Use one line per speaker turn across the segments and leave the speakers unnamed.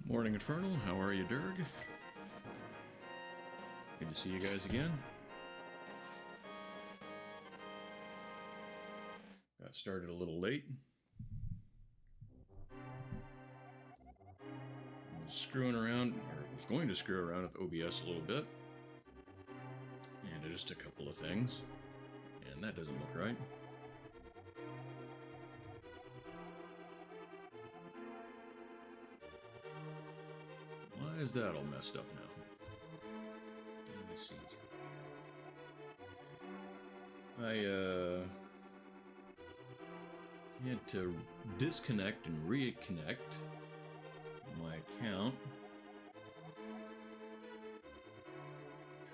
Morning, Infernal. How are you, Durg? Good to see you guys again. Got started a little late. I was screwing around, or was going to screw around with OBS a little bit. And just a couple of things. And that doesn't look right. Why is that all messed up now? Let me see. I had to disconnect and reconnect my account.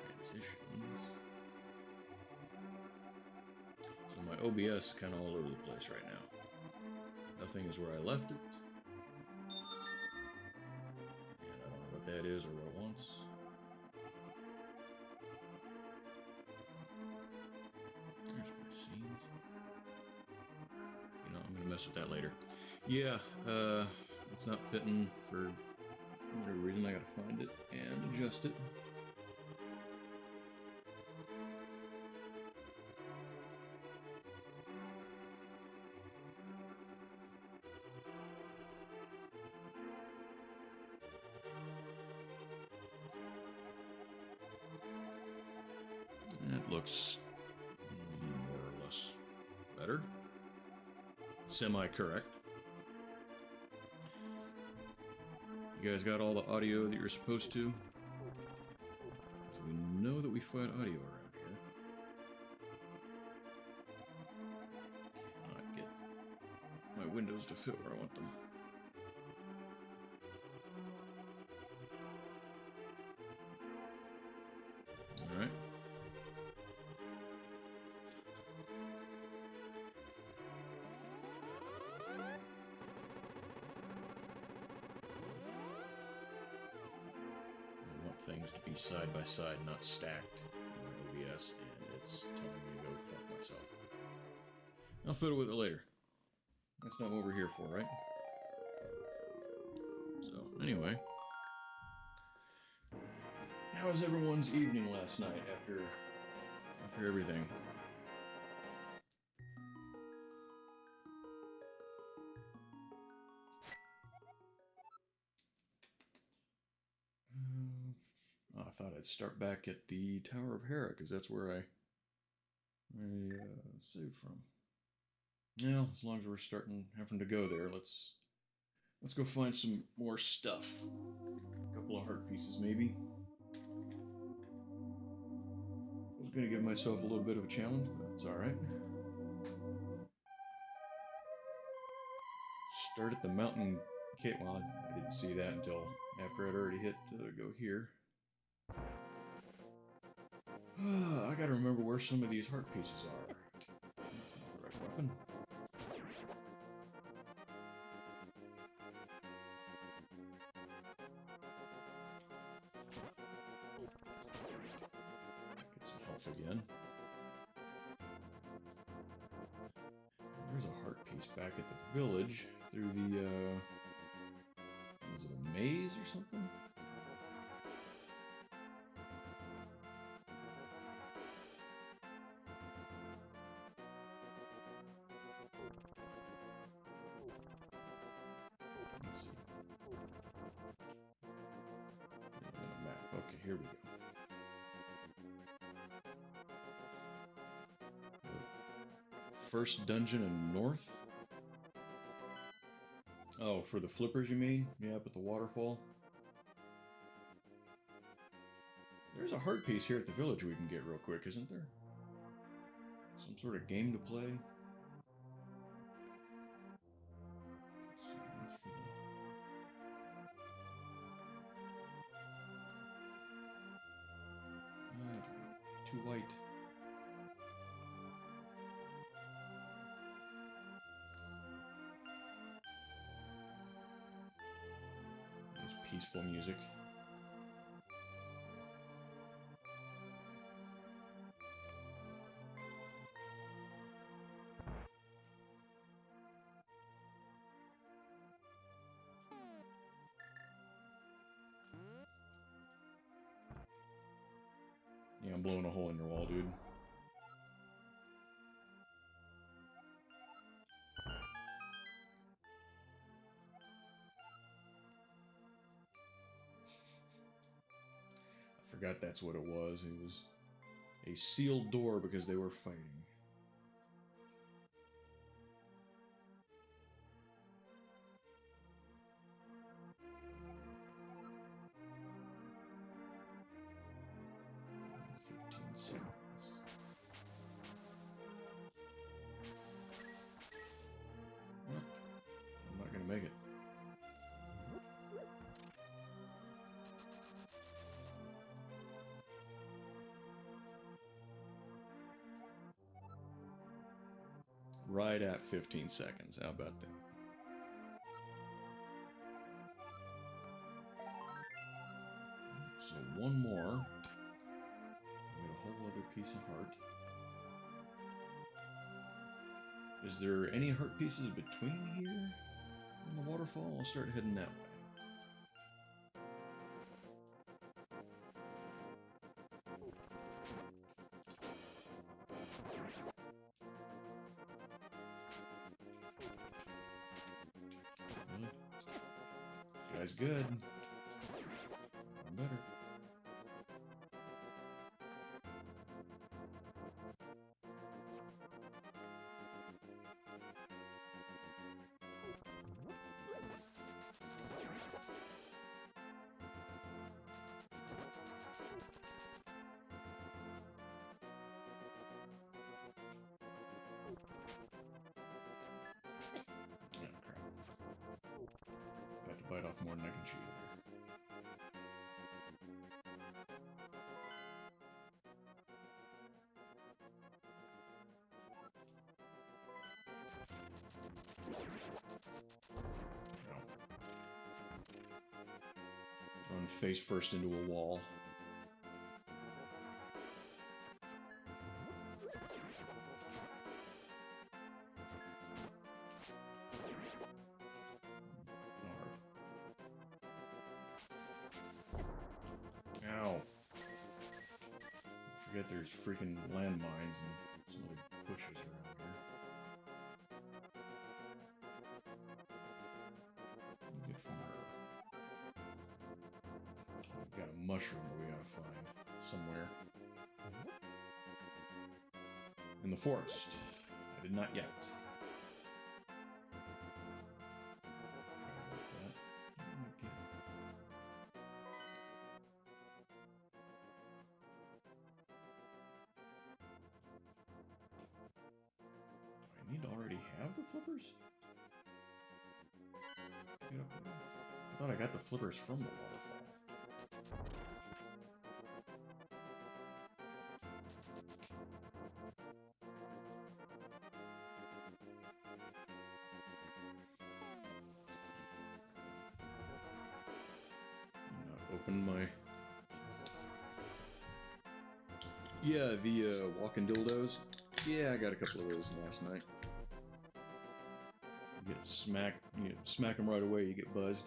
Transitions. So my OBS is kind of all over the place right now. Nothing is where I left it. And I don't know what that is or what it wants. There's my scenes. You know, I'm gonna mess with that later. Yeah, it's not fitting for whatever reason. I gotta find it and adjust it. That looks more or less better. Semi-correct. You guys got all the audio that you're supposed to? So we know that we find audio around here. Cannot get my windows to fit where I want them. Alright. Things to be side by side, not stacked in my OBS, and it's telling me to go fuck myself. I'll fiddle with it later. That's not what we're here for, right? So, anyway. How was everyone's evening last night after everything? I thought I'd start back at the Tower of Hera, because that's where I saved from. Well, as long as we're having to go there, let's go find some more stuff. A couple of heart pieces, maybe. I was going to give myself a little bit of a challenge, but it's alright. Start at the mountain cave. Well, I didn't see that until after I'd already hit go here. I gotta remember where some of these heart pieces are. That's not the right weapon. Get some health again. There's a heart piece back at the village through the, was it a maze or something? Let's see. Map. Okay, here we go. First dungeon in north? Oh, for the flippers you mean? Yeah, up at the waterfall. There's a heart piece here at the village we can get real quick, isn't there? Some sort of game to play. Let's see, what's for the... too white. Peaceful music. blowing a hole in your wall, dude. I forgot that's what it was. It was a sealed door because they were fighting. Seconds. Nope. I'm not gonna make it. Right at 15 seconds. How about that? So one more. Get a whole other piece of heart. Is there any heart pieces between here and the waterfall? I'll start heading that way. This guy's good. I'm better. Got to bite off more than I can chew there. Run face first into a wall. Ow. Forget there's freaking landmines and some other bushes around here. Get from her. We've got a mushroom that we gotta find somewhere. In the forest. I did not yet. I need to already have the flippers? Get up there. I thought I got the flippers from the waterfall. Open my... Yeah, the walking dildos. Yeah, I got a couple of those last night. You get smacked, you smack them right away, you get buzzed.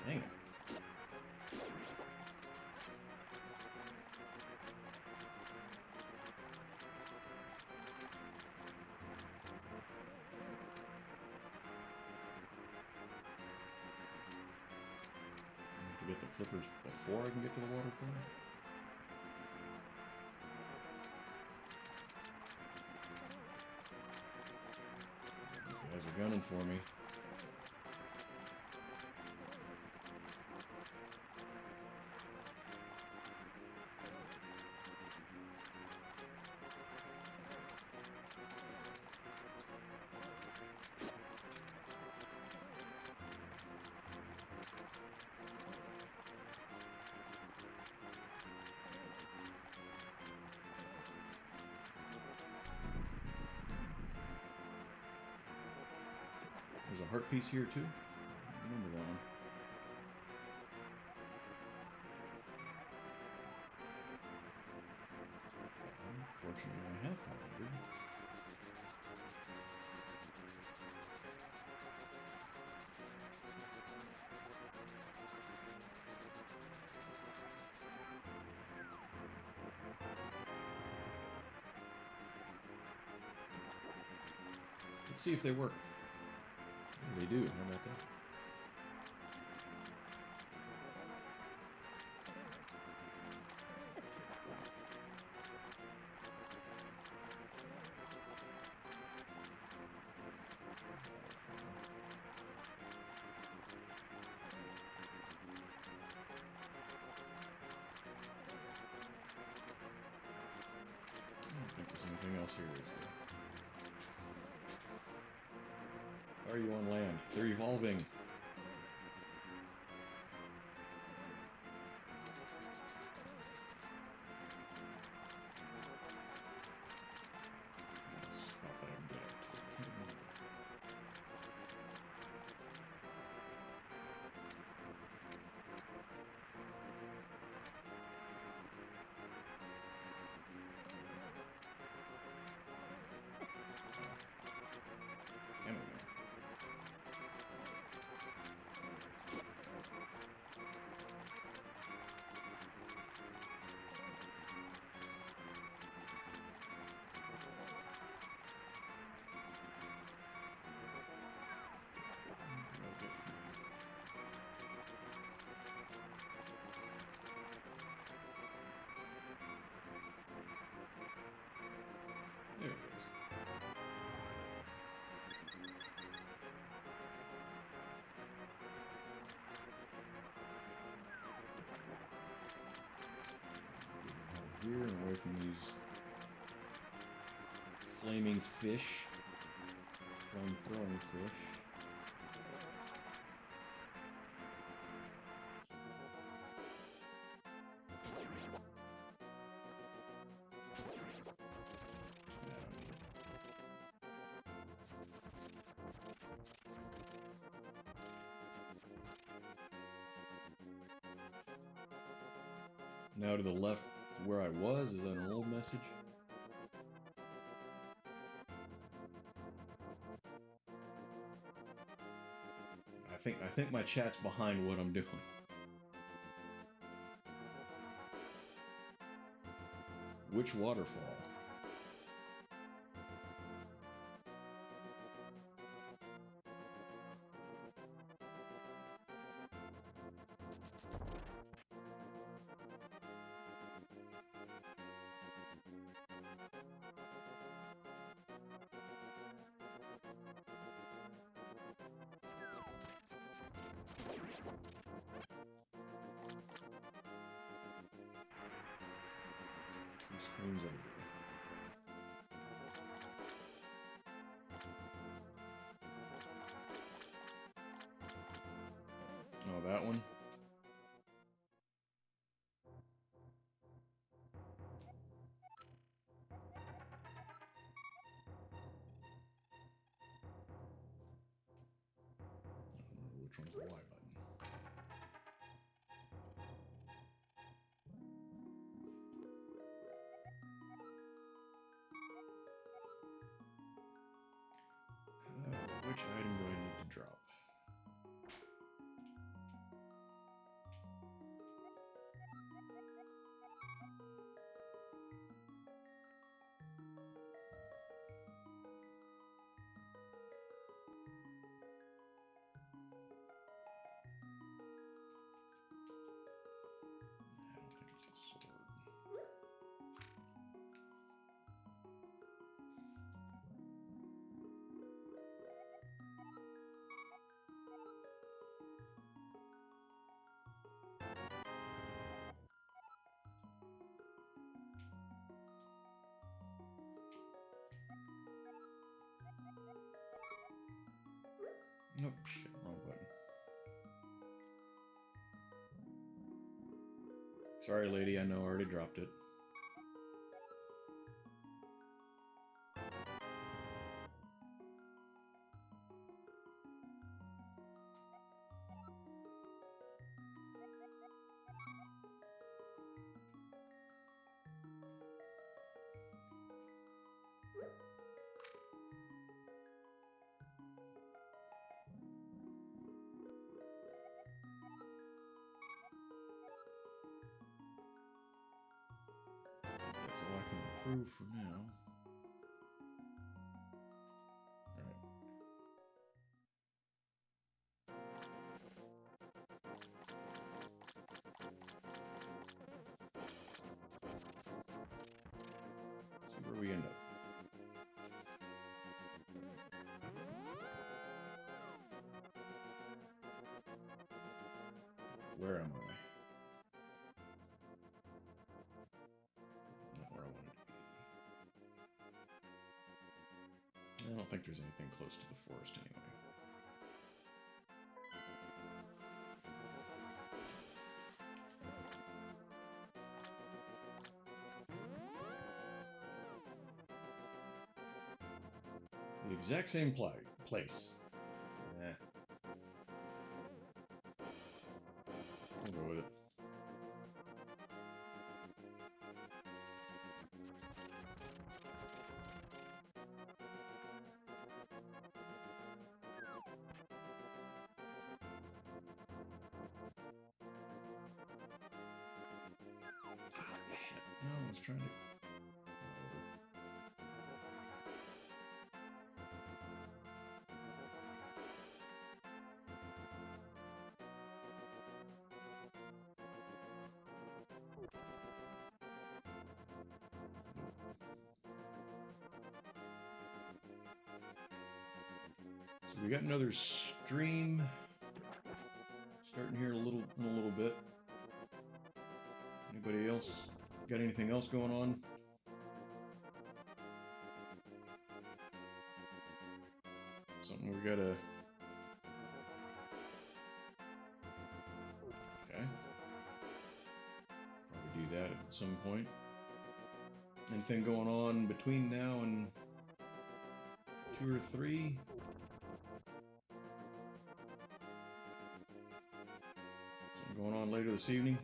Dang it. To get the flippers before I can get to the waterfall? These guys are gunning for me. heart piece here too. I remember that one. Fortunately, I have 500. Let's see if they work. Yeah, they do. How about that? I don't think there's anything else here, is there? Are you on land? They're evolving. Spot that I can get up to. Can't remember. Damn it, man. There it is. Get out of here and away from these flaming fish. Flame-throwing fish. Now to the left where I was, is that an old message? I think my chat's behind what I'm doing. Which waterfall? Two screens over. Oh, that one? I don't remember which one's the Y button. Which item do I need to drop? I don't think it's a sword. Nope, shit, wrong button. Sorry, lady, I know I already dropped it. through for now. Alright. See where we end up. Where am I? Not where I wanted to be. I don't think there's anything close to the forest anyway. The exact same place. I'll go with it. Shit. No, I was trying to... So we got another stream starting here in a little bit. Anybody else got anything else going on? Something we gotta... Okay. Probably do that at some point. Anything going on between now and 2 or 3? Something going on later this evening?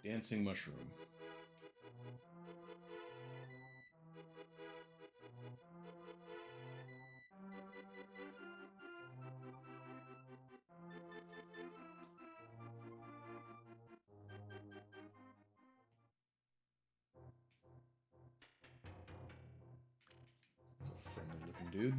Dancing mushroom. That's a friendly looking dude.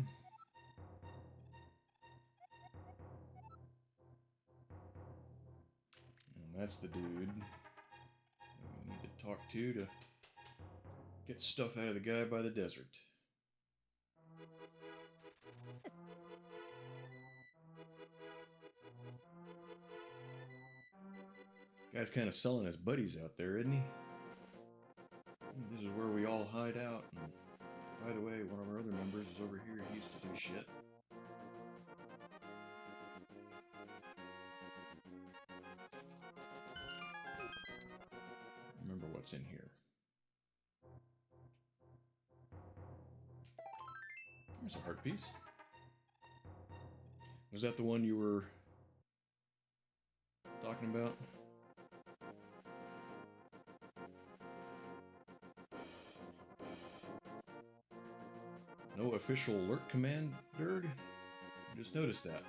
And that's the dude we need to talk to get stuff out of the guy by the desert. Guy's kind of selling his buddies out there, isn't he? This is where we all hide out. And by the way, one of our other members is over here. He used to do shit. Remember what's in here. There's a heart piece. Was that the one you were talking about? No official alert command, Dirg? Just noticed that.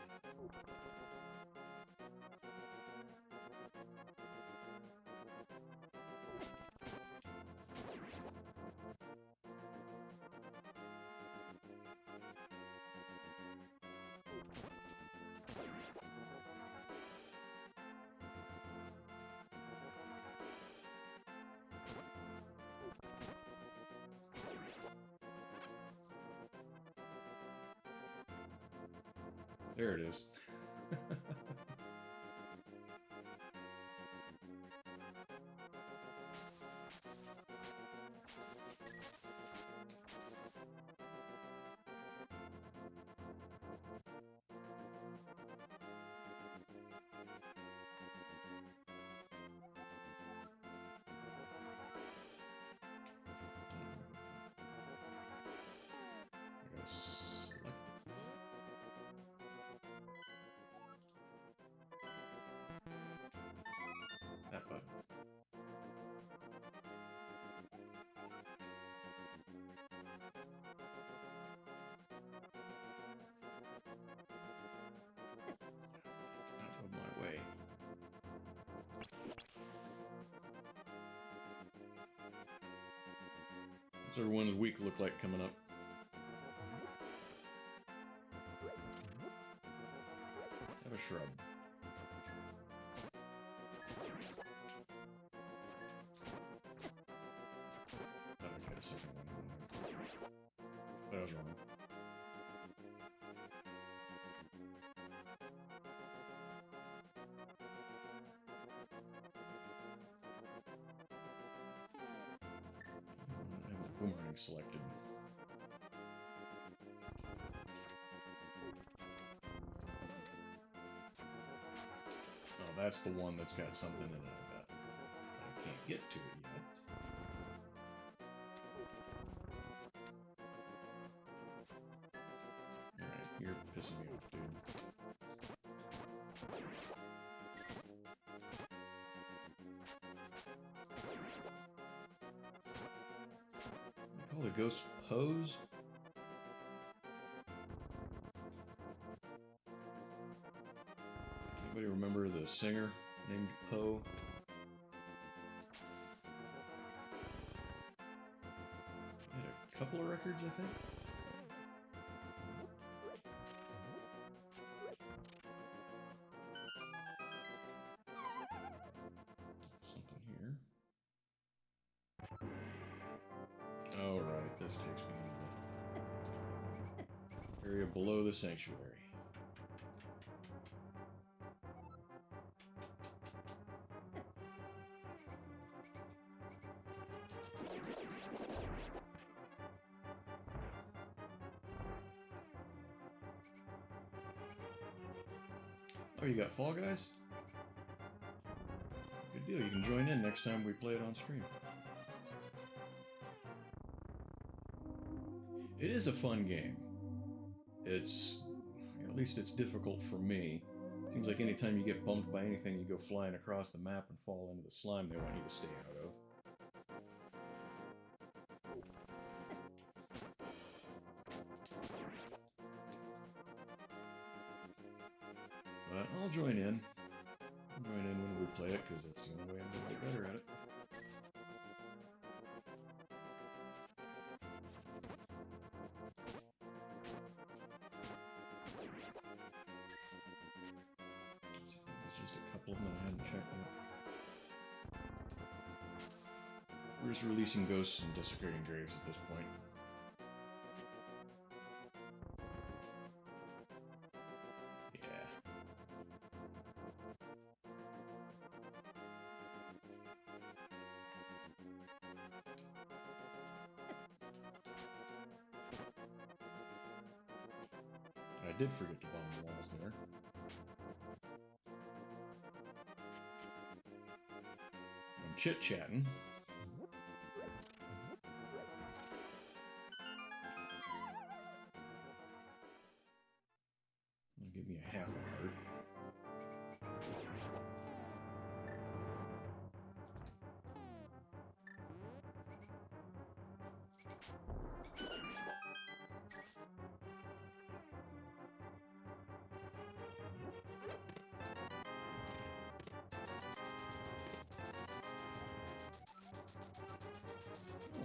There it is. I gotta select it. What's everyone's week look like coming up? Have a shrub. Thought I'd get a second one. But I was wrong. I have the boomerang selected. Oh, that's the one that's got something in it, I bet. I can't get to it yet. Alright, you're pissing me off, dude. They call the ghost Pose? Anybody remember the singer named Poe? He had a couple of records, I think. Something here. Oh, right, this takes me into the area below the sanctuary. Oh, you got Fall Guys? Good deal. You can join in next time we play it on stream. It is a fun game. It's... at least it's difficult for me. Seems like anytime you get bumped by anything, you go flying across the map and fall into the slime they want you to stay out of. But I'll join in. I'll join in when we play it, because that's the only way I'm going to get better at it. There's just a couple of them I hadn't checked yet. We're just releasing ghosts and desecrating graves at this point. I did forget to bomb the walls there. I'm chit-chatting. Give me a half a heart.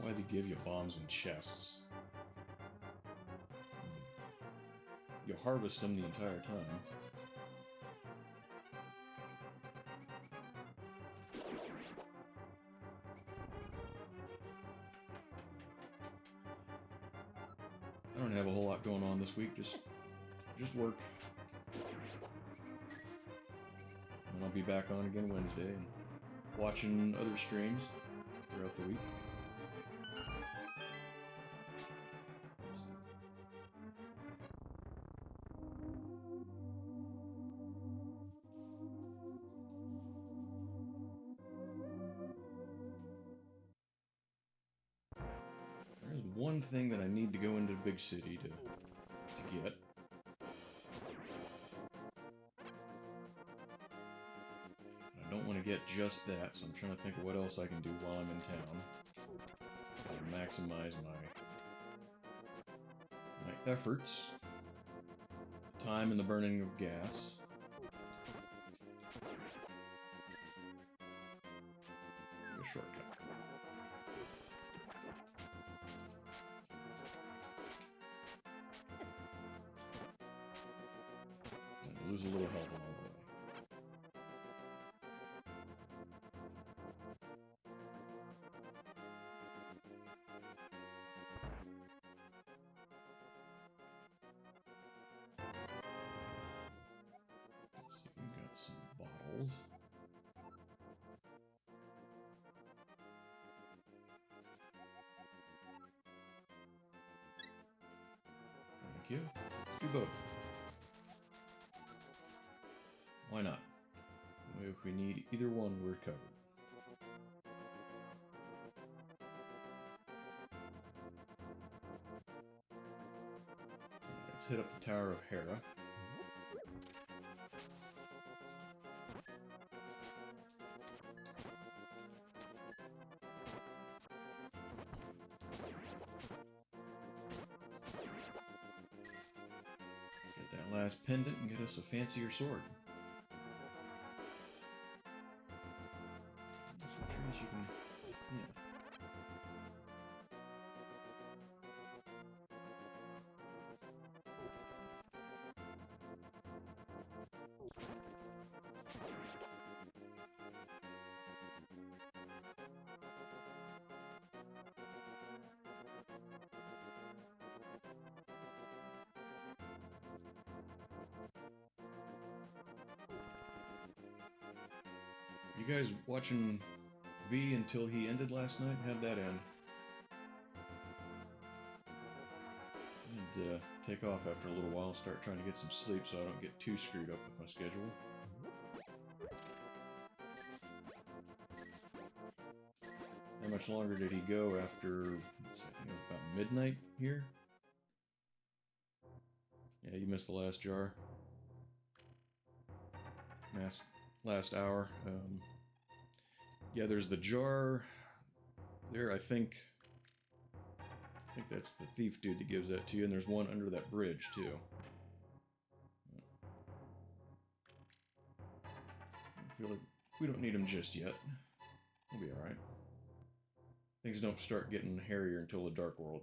Why they give you bombs in chests? You harvest them the entire time. I don't have a whole lot going on this week, just work. And I'll be back on again Wednesday and watching other streams throughout the week. There's one thing that I need to go into the big city to get. I don't want to get just that, so I'm trying to think of what else I can do while I'm in town. To maximize my efforts. Time and the burning of gas. A shortcut. lose a little health along the way. Let's see, we've got some bottles. Thank you. Let's do both. Why not? If we need either one, we're covered. Let's hit up the Tower of Hera. Get that last pendant and get us a fancier sword. Some trees you can... yeah. You guys watching V until he ended last night? How'd that end? I need to take off after a little while, start trying to get some sleep so I don't get too screwed up with my schedule. How much longer did he go after, let's see, I think it was about midnight here? Yeah, you missed the last jar. Last hour. Yeah, there's the jar there. I think that's the thief dude that gives that to you, and there's one under that bridge too. I feel like we don't need them just yet. We'll be all right. Things don't start getting hairier until the Dark World.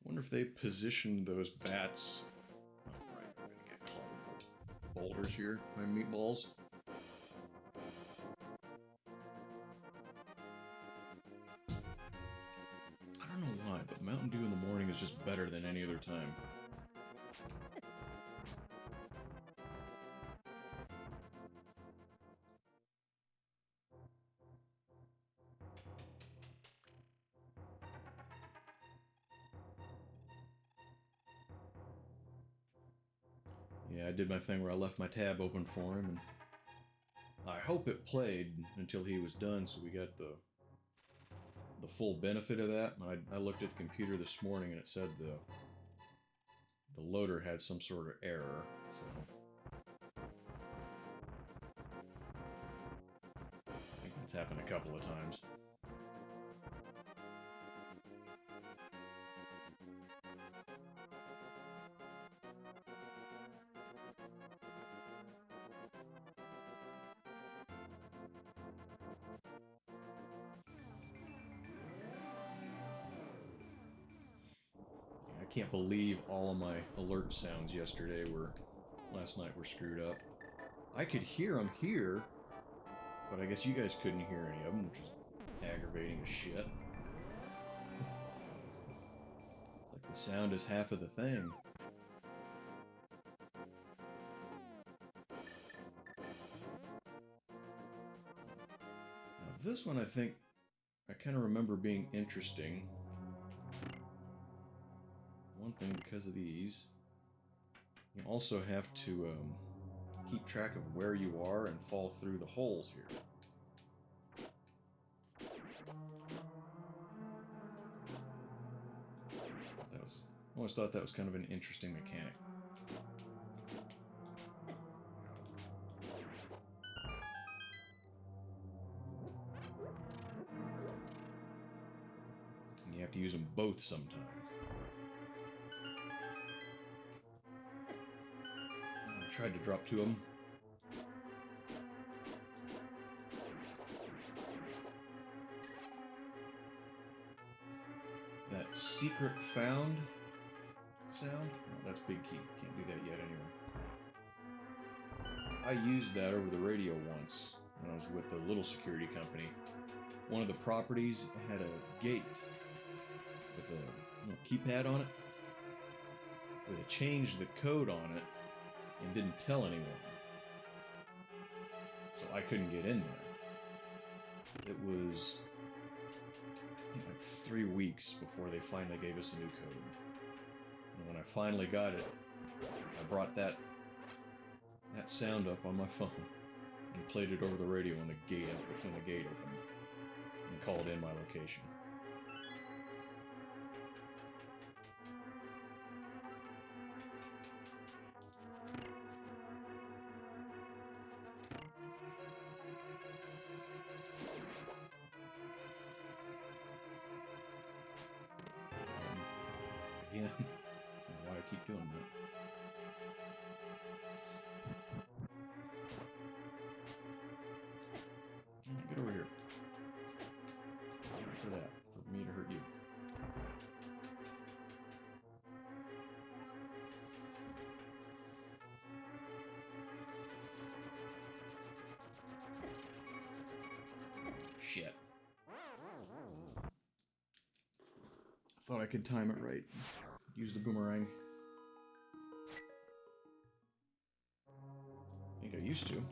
Wonder if they positioned those bats. Oh, right, we're gonna get clogged boulders here. My meatballs. I don't know why, but Mountain Dew in the morning is just better than any other time. Yeah, I did my thing where I left my tab open for him, and I hope it played until he was done, so we got the full benefit of that. I looked at the computer this morning, and it said the loader had some sort of error. So I think that's happened a couple of times. I can't believe all of my alert sounds last night were screwed up. I could hear them here, but I guess you guys couldn't hear any of them, which is aggravating as shit. It's like the sound is half of the thing. Now this one, I think, I kind of remember being interesting. One thing, because of these, you also have to keep track of where you are and fall through the holes here. I always thought that was kind of an interesting mechanic. And you have to use them both sometimes. I tried to drop two of them. secret found sound. Oh, that's big key. Can't do that yet anyway. I used that over the radio once when I was with a little security company. One of the properties had a gate with a little keypad on it. They changed the code on it and didn't tell anyone. So I couldn't get in there. It was, I think, like 3 weeks before they finally gave us a new code. And when I finally got it, I brought that sound up on my phone and played it over the radio when the gate opened and called in my location. Again, I don't know why I keep doing that. Get over here. Not for that. For me to hurt you. Shit. I thought I could time it right. Use the boomerang. I think I used to.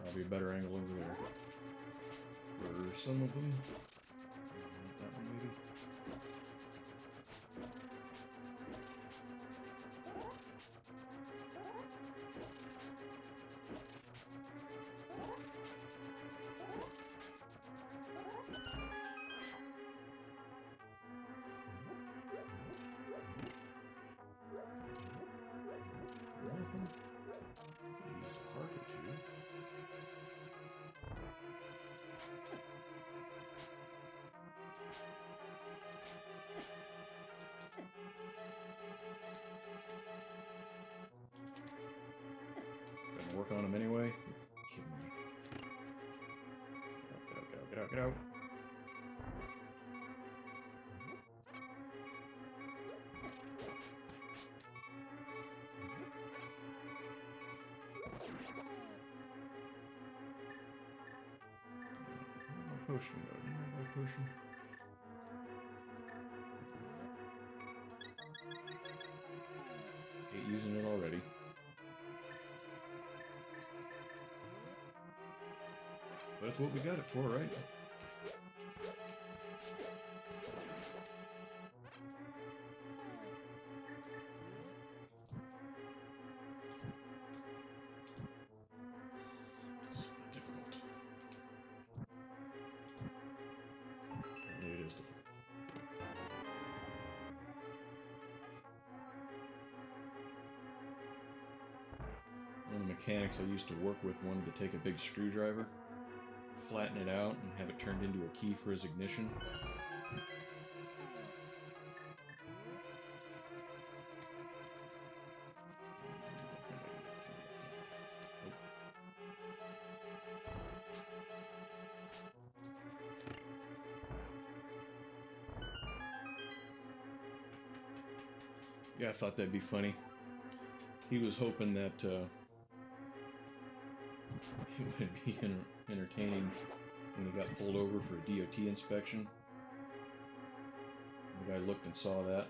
Probably a better angle over there. For some of them. That one maybe. Nothing. Used a heart or two. Gonna work on him anyway. You're kidding me. Get out, get out, get out, get out. My potion go. My potion. Hate using it already. But that's what we got it for, right? It's difficult. It is difficult. One of the mechanics I used to work with wanted to take a big screwdriver, flatten it out, and have it turned into a key for his ignition. Yeah, I thought that'd be funny. He was hoping that it would be entertaining when he got pulled over for a DOT inspection. The guy looked and saw that.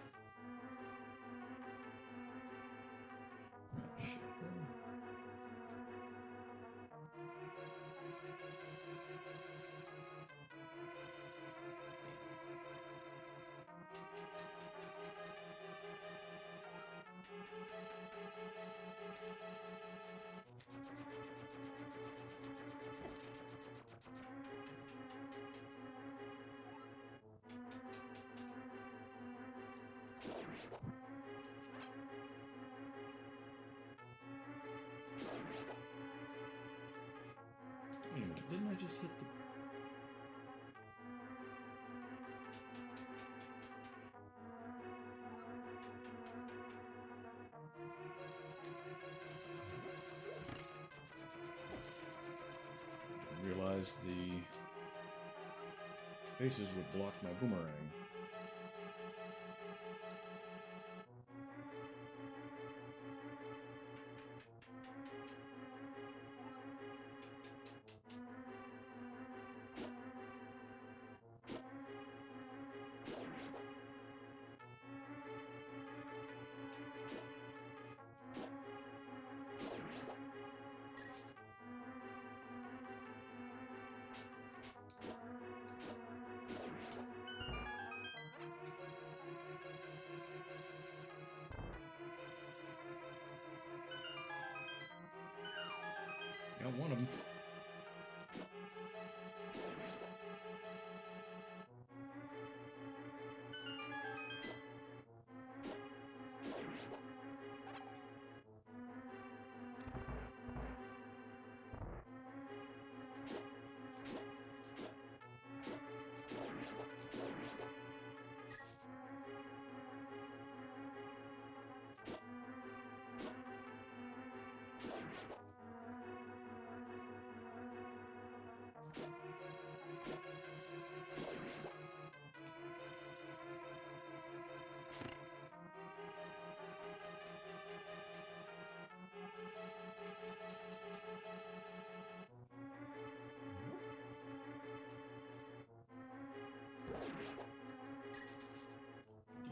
Oh, shit. Wait a minute, didn't I just hit the... Didn't realize the faces would block my boomerang. Got one of them.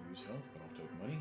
Use health, but I'll take money.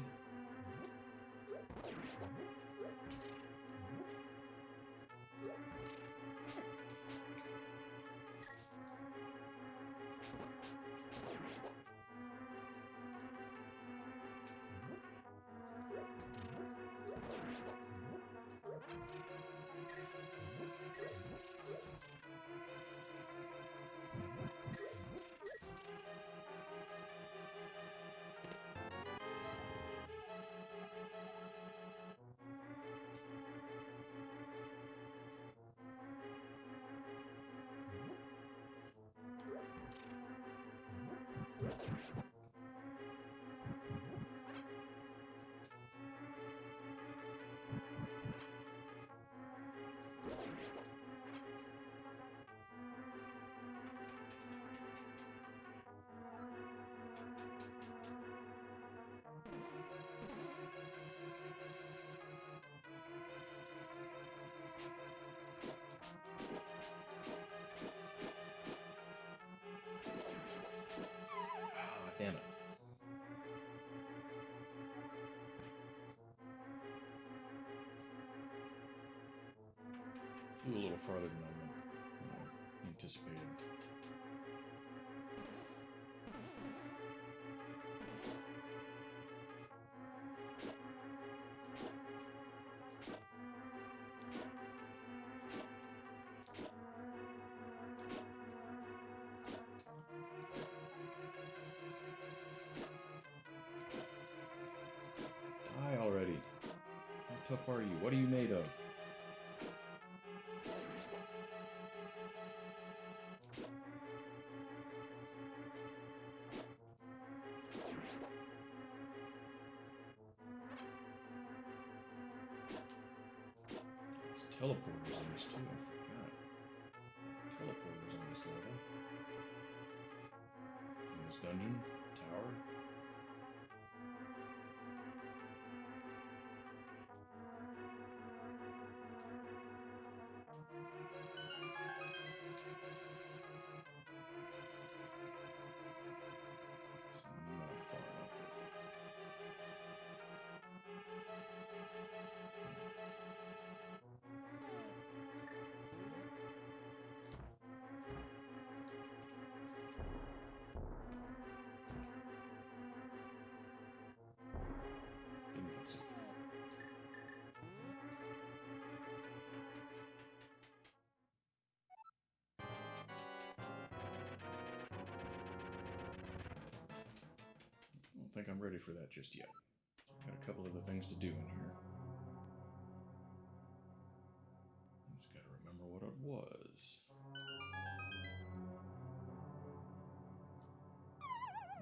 Ah, damn it. Flew a little farther than I anticipated. Die already. How tough are you? What are you made of? There's teleporters on this too, I forgot. Teleporters on this level. In this dungeon, tower. It's not far enough, is it? Didn't think so. I don't think I'm ready for that just yet. Got a couple of the things to do in here. Just gotta remember what it was.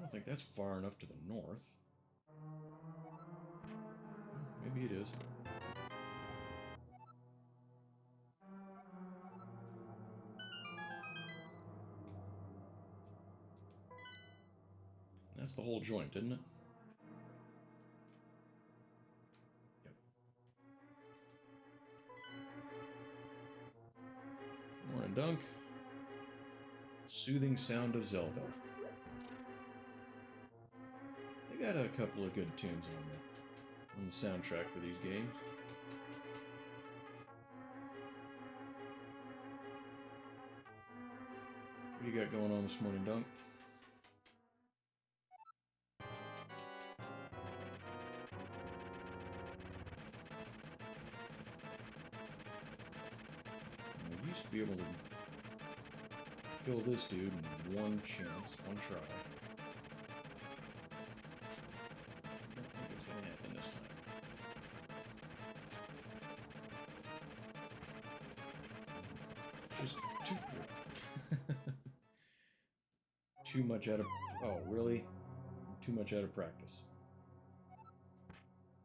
don't think that's far enough to the north. Maybe it is. That's the whole joint, isn't it? Yep. Morning, Dunk. Soothing sound of Zelda. They got a couple of good tunes on the soundtrack for these games. What do you got going on this morning, Dunk? I used to be able to kill this dude in one chance, one try. I don't think it's going to happen this time. Just too much out of... Oh, really? Too much out of practice.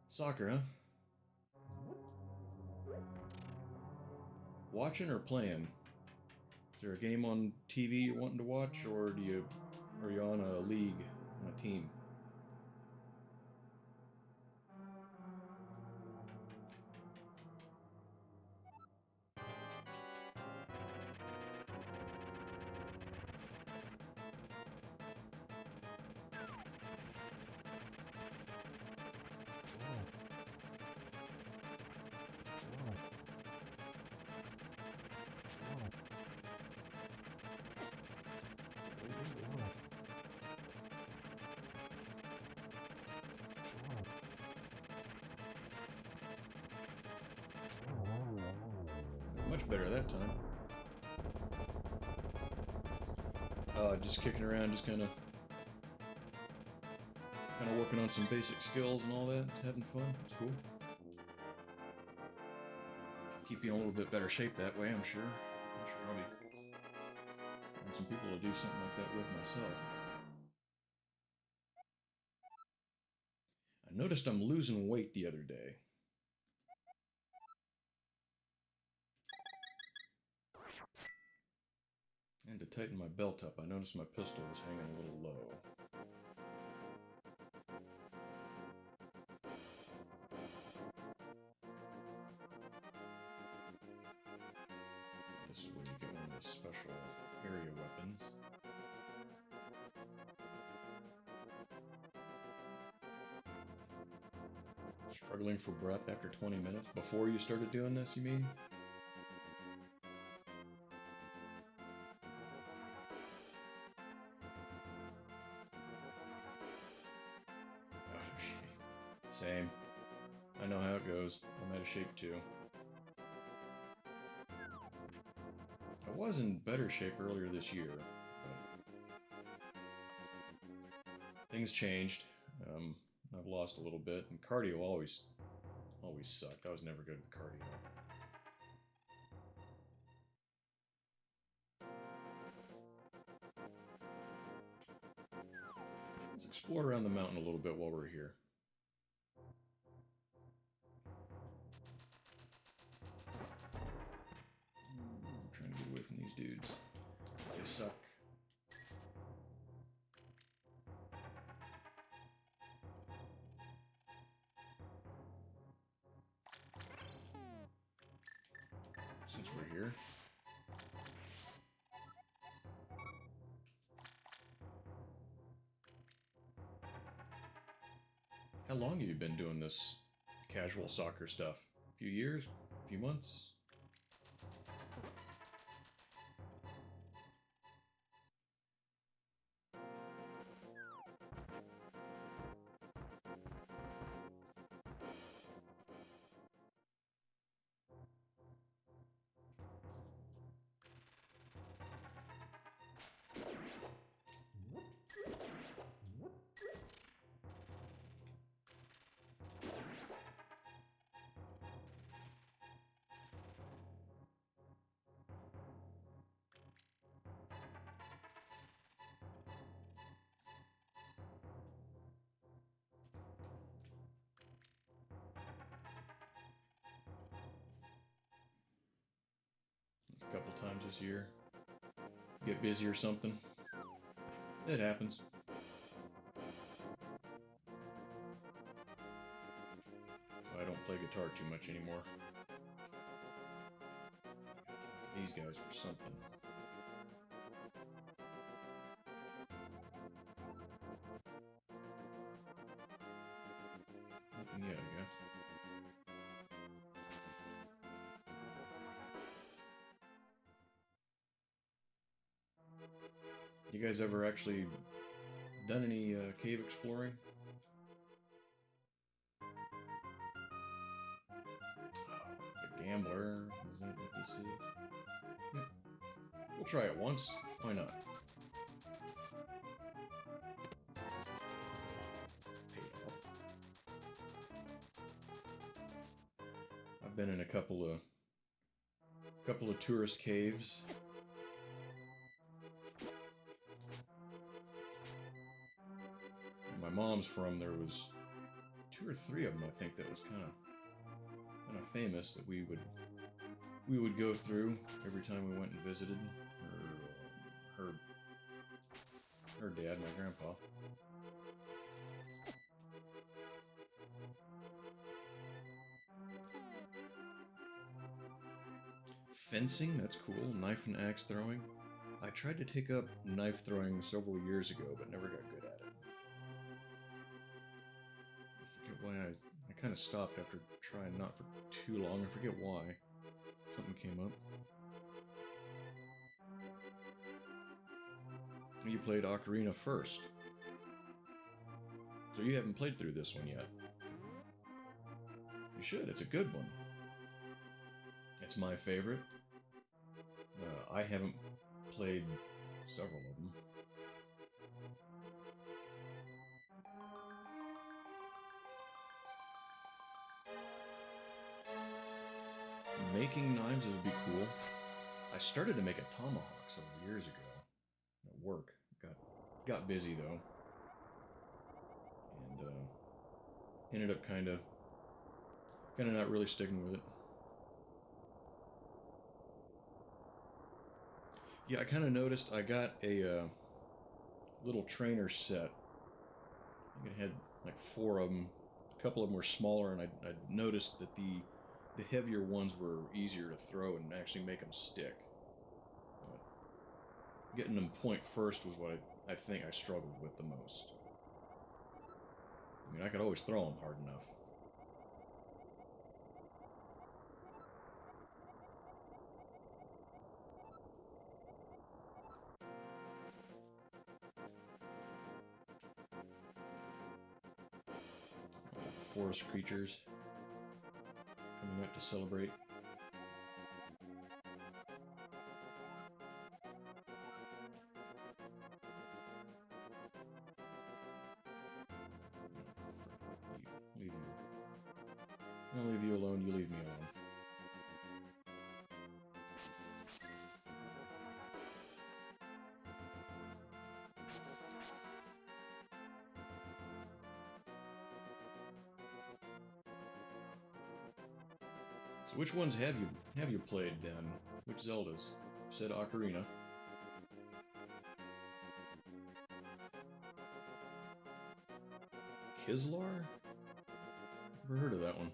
Soccer, huh? Watching or playing? Is there a game on TV you're wanting to watch, or are you on a league, on a team? Much better that time. Just kicking around, just kind of working on some basic skills and all that, having fun. It's cool. Keep you in a little bit better shape that way, I'm sure. I'm sure I'll be finding some people to do something like that with myself. I noticed I'm losing weight the other day. And to tighten my belt up, I noticed my pistol was hanging a little low. This is where you get one of the special area weapons. Struggling for breath after 20 minutes? Before you started doing this, you mean? Same. I know how it goes. I'm out of shape too. I was in better shape earlier this year, but things changed. I've lost a little bit, and cardio always sucked. I was never good with cardio. Let's explore around the mountain a little bit while we're here. I'm trying to get away from these dudes. They suck. Since we're here. How long have you been doing this casual soccer stuff? A few years? A few months? a couple times this year. Get busy or something. It happens. So I don't play guitar too much anymore. These guys for something. Nothing yet, I guess. You guys ever actually done any cave exploring? The Gambler, is that what this is? Yeah. We'll try it once. Why not? I've been in a couple of tourist caves. Where my mom's from, there was 2 or 3 of them, I think, that was kind of famous that we would go through every time we went and visited her dad, my grandpa. Fencing, that's cool. Knife and axe throwing. I tried to take up knife throwing several years ago, but never got good at it. I forget why I kind of stopped after trying not for too long. I forget why. Something came up. You played Ocarina first. So you haven't played through this one yet. You should, it's a good one. It's my favorite. I haven't played several of them. Making knives would be cool. I started to make a tomahawk several years ago at work. Got busy though, and ended up kind of not really sticking with it. Yeah, I kind of noticed I got a little trainer set. I think it had like 4 of them. A couple of them were smaller, and I noticed that the heavier ones were easier to throw and actually make them stick. Getting them point first was what I think I struggled with the most. I mean, I could always throw them hard enough. Forest creatures coming up to celebrate. I'll leave you alone, you leave me alone. So which ones have you played then? Which Zeldas? You said Ocarina. Kislar? Never heard of that one.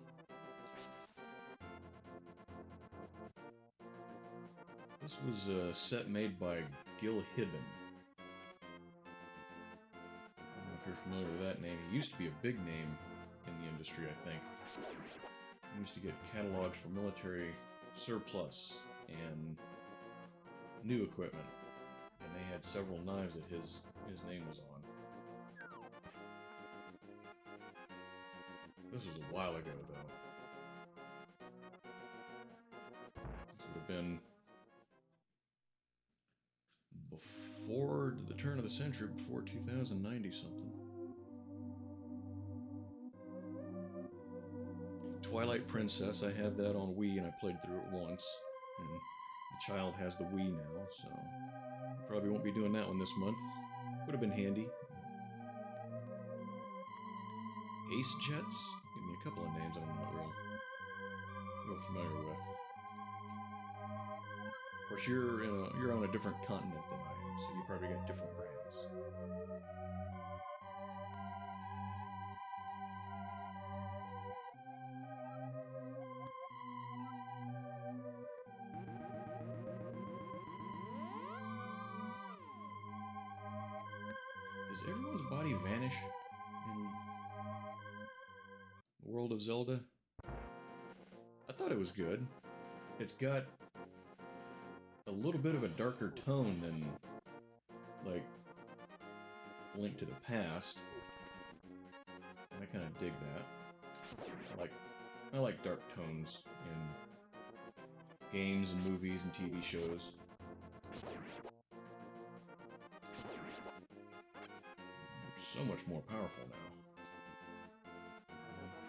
This was a set made by Gil Hibben. I don't know if you're familiar with that name. He used to be a big name in the industry, I think. He used to get catalogs for military surplus and new equipment. And they had several knives that his name was on. This was a while ago, though. This would have been before the turn of the century, before 2090 something. Twilight Princess, I had that on Wii and I played through it once. And the child has the Wii now, so probably won't be doing that one this month. Would have been handy. Ace Jets? Give me a couple of names I'm not real familiar with. Of course, you're on a different continent than I am, so you probably got different brands. Does everyone's body vanish in the world of Zelda? I thought it was good. It's got a little bit of a darker tone than, like, Link to the Past. And I kind of dig that. I like dark tones in games and movies and TV shows. So much more powerful now.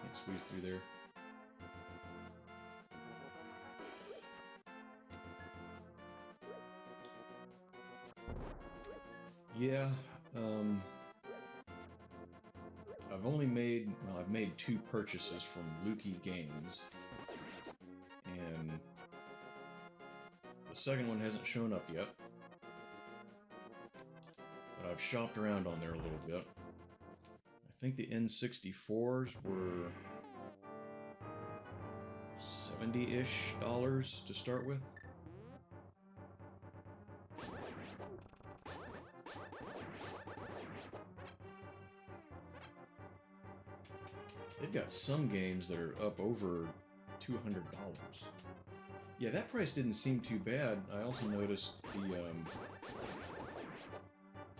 Can't squeeze through there. Yeah, I've made 2 purchases from Lukey Games, and the second one hasn't shown up yet, but I've shopped around on there a little bit. I think the N64s were $70-ish to start with. They've got some games that are up over $200. Yeah, that price didn't seem too bad. I also noticed the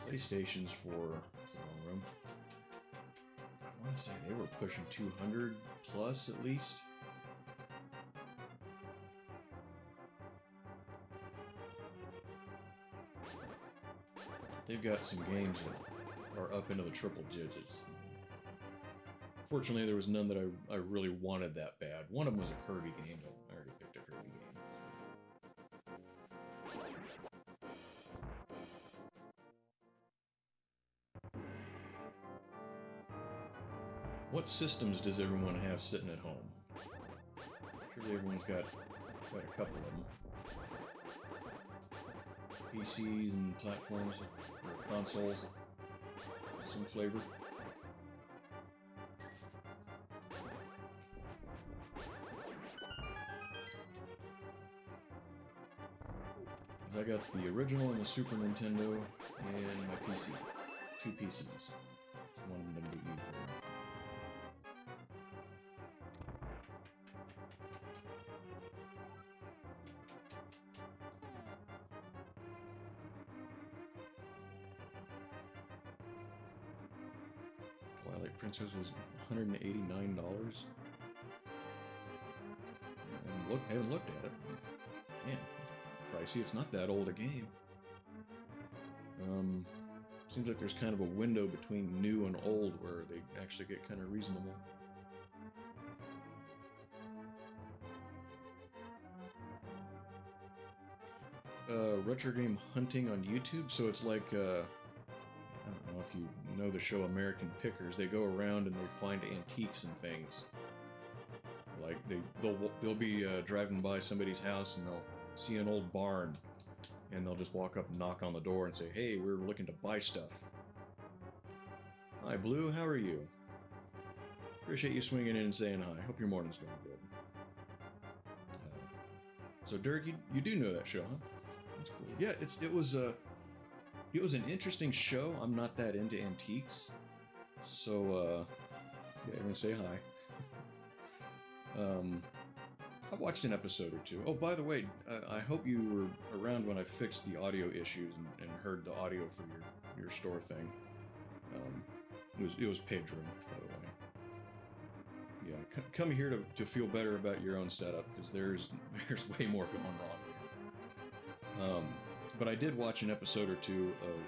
PlayStations for what's the wrong room? I want to say they were pushing 200 plus at least. They've got some games that are up into the triple digits. Fortunately, there was none that I really wanted that bad. One of them was a Kirby game, but I already picked a Kirby game. What systems does everyone have sitting at home? Surely everyone's got a couple of them. PCs and platforms, or consoles, some flavor. I got the original and the Super Nintendo and my PC. 2 PCs. One of them didn't get used very often. Twilight Princess was $189. I haven't looked at it. Man, it's pricey. It's not that old a game. Seems like there's kind of a window between new and old where they actually get kind of reasonable. Retro game hunting on YouTube. So it's like, I don't know if you know the show American Pickers. They go around and they find antiques and things. Like they'll be driving by somebody's house and they'll see an old barn, and they'll just walk up and knock on the door and say, "Hey, we're looking to buy stuff." "Hi, Blue. How are you? Appreciate you swinging in and saying hi. Hope your morning's going good." So Dirk, you do know that show, huh? That's cool. Yeah, it was an interesting show. I'm not that into antiques, so yeah, everyone say hi. I watched an episode or 2. Oh, by the way, I hope you were around when I fixed the audio issues and heard the audio for your store thing. It was Pedro, by the way. Yeah, come here to feel better about your own setup, because there's way more going wrong here. But I did watch an episode or 2 of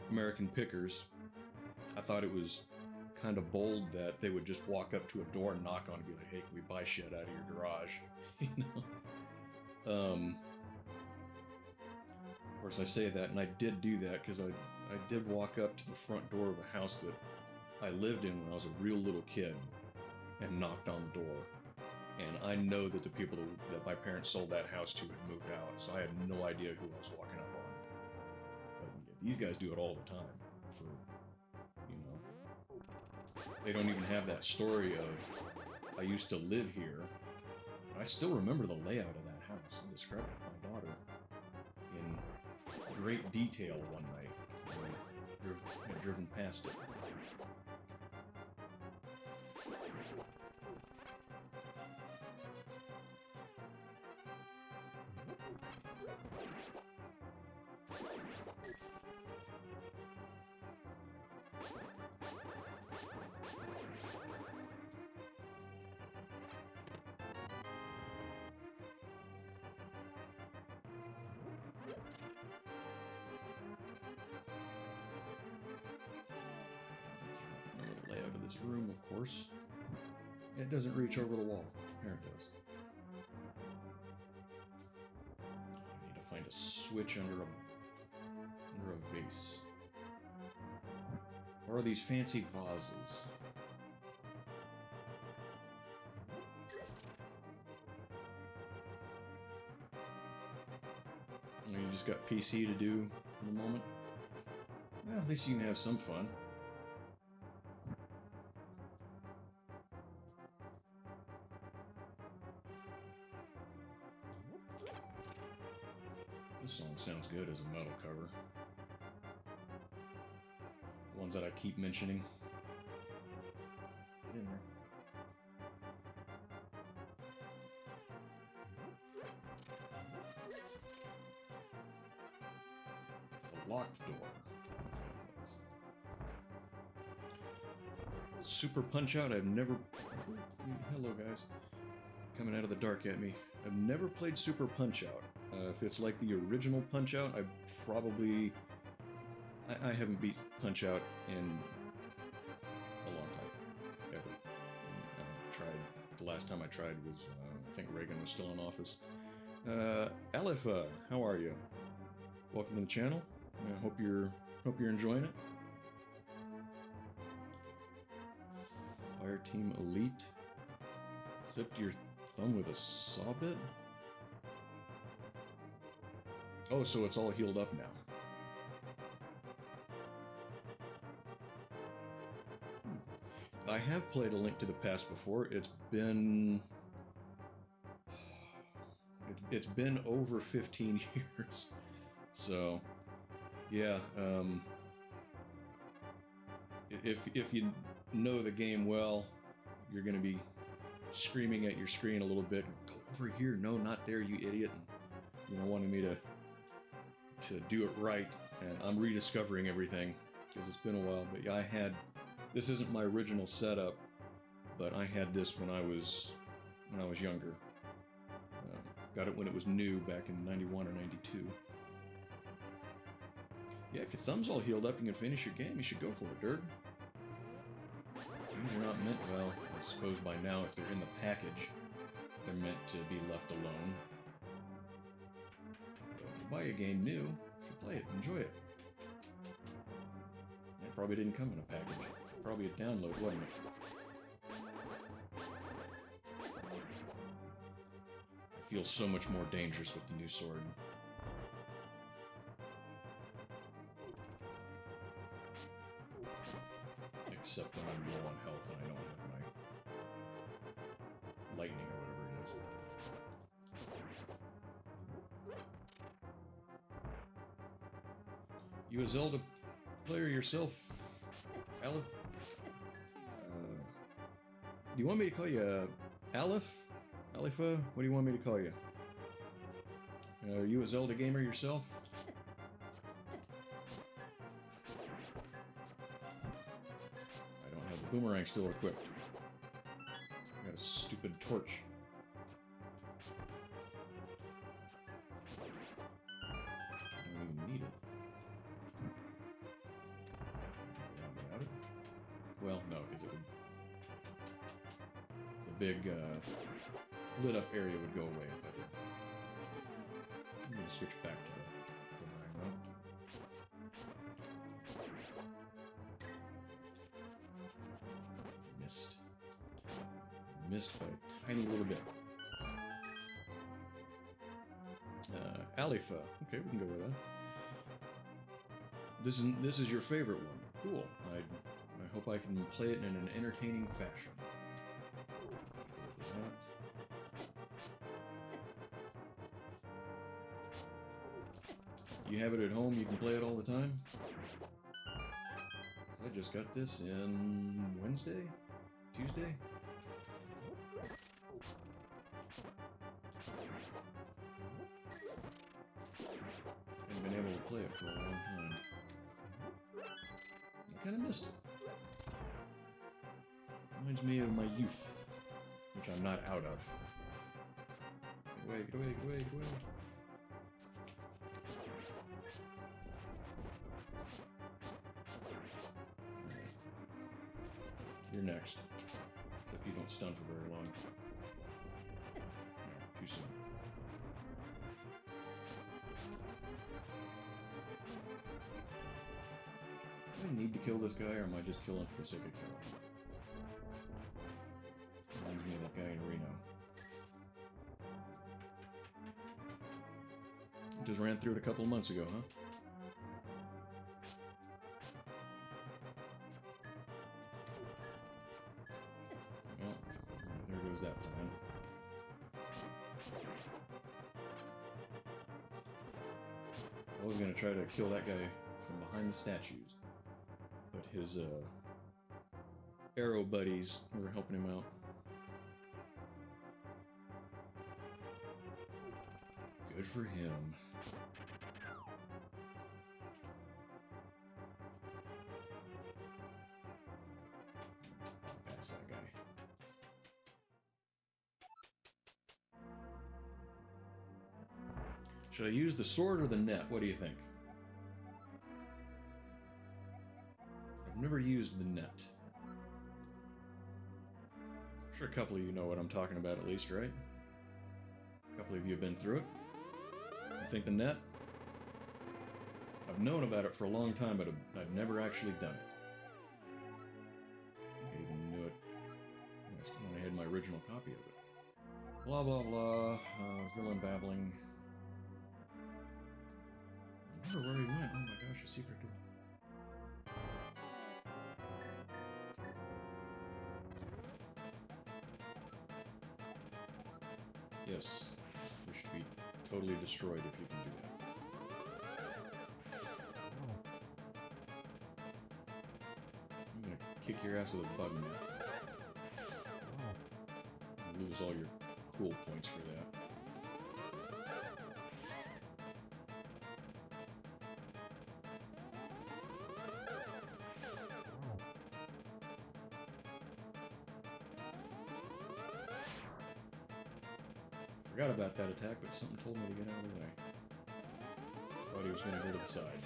American Pickers. I thought it was kind of bold that they would just walk up to a door and knock on it and be like, "Hey, can we buy shit out of your garage?" You know? Of course, I say that, and I did do that because I did walk up to the front door of a house that I lived in when I was a real little kid and knocked on the door. And I know that the people that my parents sold that house to had moved out, so I had no idea who I was walking up on. But these guys do it all the time. For, you know, they don't even have that story of, I used to live here. I still remember the layout of that house. I described it to my daughter in great detail one night when I had driven past it. Layout of this room, of course. It doesn't reach over the wall. There it does. I need to find a switch under a vase. Or are these fancy vases? You just got PC to do for the moment? Well, at least you can have some fun. This song sounds good as a metal cover. The ones that I keep mentioning. Get in there. It's a locked door. Super Punch-Out, I've never... Hello, guys. Coming out of the dark at me. I've never played Super Punch-Out. If it's like the original Punch-Out, I probably... I haven't beat Punch-Out in a long time. Ever. I tried... The last time I tried was... I think Reagan was still in office. Aleph, how are you? Welcome to the channel. I hope you're enjoying it. Fire Team Elite. Clipped your thumb with a saw bit? Oh, so it's all healed up now. I have played A Link to the Past before. It's been over 15 years. So, yeah. If you know the game well, you're going to be screaming at your screen a little bit. Go over here. No, not there, you idiot. And, wanting me to do it right. And I'm rediscovering everything because it's been a while. But yeah, this isn't my original setup, but I had this when I was younger. Got it when it was new back in 91 or 92. Yeah, if your thumb's all healed up and you can finish your game, you should go for it, Dirk. These are not meant, well, I suppose by now, if they're in the package, they're meant to be left alone. But if you buy a game new, you should play it, enjoy it. It probably didn't come in a package. Probably a download, wasn't it? I feel so much more dangerous with the new sword. Except when I'm low on health and I don't have my lightning or whatever it is. You a Zelda player yourself, Aleph? Do you want me to call you Aleph? Alepha? What do you want me to call you? Are you a Zelda gamer yourself? Boomerang still equipped. I got a stupid torch. I don't even need it. Without it? Well, no, because it would... The big lit up area would go away if I did. I'm going to switch back to the boomerang mode. Missed by a tiny little bit. Alifa. Okay, we can go with that. This is your favorite one. Cool. I hope I can play it in an entertaining fashion. You have it at home, you can play it all the time? I just got this in Wednesday? Tuesday? Haven't been able to play it for a long time. I kind of missed it. Reminds me of my youth, which I'm not out of. Get away, get away, get away, get away. You're next. Except you don't stun for very long. No, too soon. Do I need to kill this guy, or am I just killing for the sake of killing? Reminds me of that guy in Reno. Just ran through it a couple of months ago, huh? Well, there goes that plan. I was gonna try to kill that guy from behind the statues, but his arrow buddies were helping him out. Good for him. Pass that guy. Should I use the sword or the net? What do you think? I've never used the net. I'm sure a couple of you know what I'm talking about at least, right? A couple of you have been through it. You think the net? I've known about it for a long time, but I've never actually done it. I think I even knew it when I had my original copy of it. Blah, blah, blah. Villain babbling. I wonder where he went. Oh my gosh, a secret door. Yes, you should be totally destroyed if you can do that. I'm gonna kick your ass with a bug net. You lose all your cool points for that. Forgot about that attack, but something told me to get out of the way. Thought he was going to go to the side.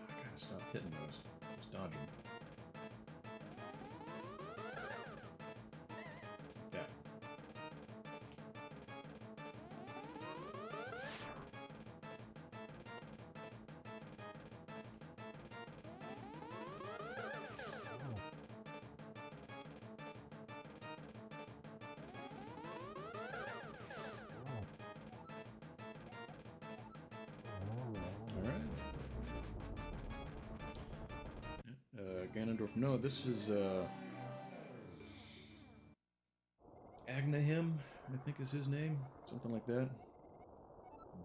I gotta stop hitting those. Just dodge them. Like that. Ganondorf. No, this is Agnahim, I think is his name. Something like that.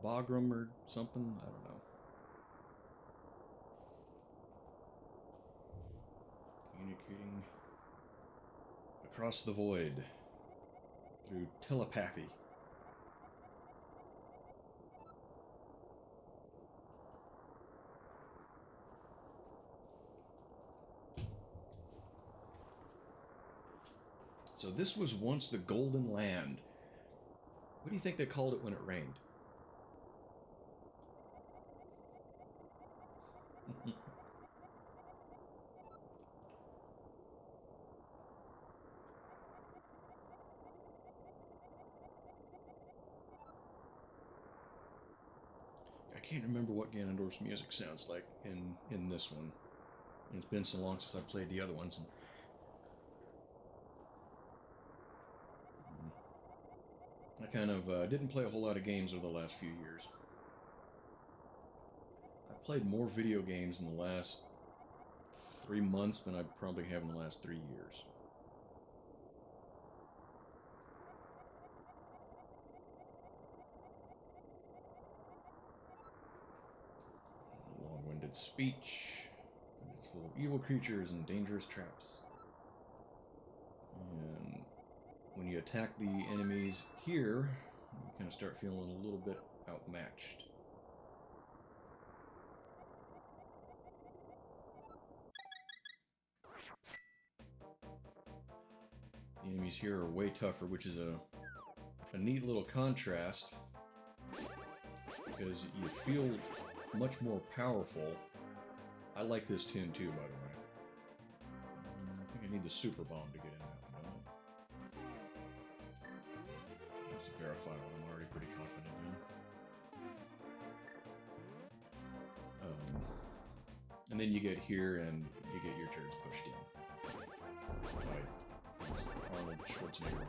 Bagram or something. I don't know. Communicating across the void through telepathy. So this was once the Golden Land. What do you think they called it when it rained? can't remember what Ganondorf's music sounds like in this one. And it's been so long since I played the other ones. And I kind of didn't play a whole lot of games over the last few years. I played more video games in the last 3 months than I probably have in the last 3 years. Long-winded speech. It's full of evil creatures and dangerous traps. And when you attack the enemies here, you kind of start feeling a little bit outmatched. The enemies here are way tougher, which is a neat little contrast, because you feel much more powerful. I like this tune too, by the way. I think I need the super bomb to get in that one, don't I? Let's verify what I'm already pretty confident in. And then you get here and you get your turns pushed in. Right. Arnold Schwarzenegger.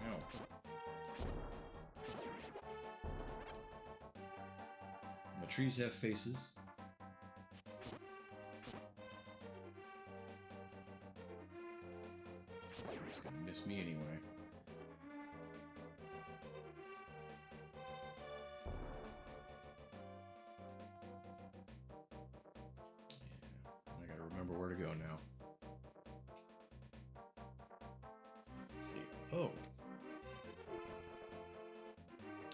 Ow. And the trees have faces. He's gonna miss me anyway. Remember where to go now. Let's see. Oh!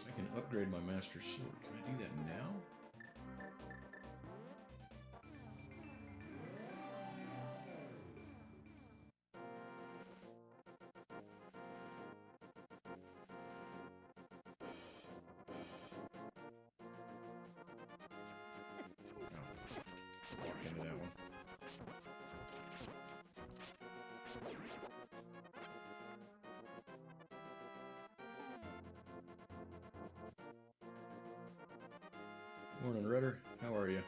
I can upgrade my Master Sword. Can I do that now? No. Walk into that one. Morning, Rudder. How are you?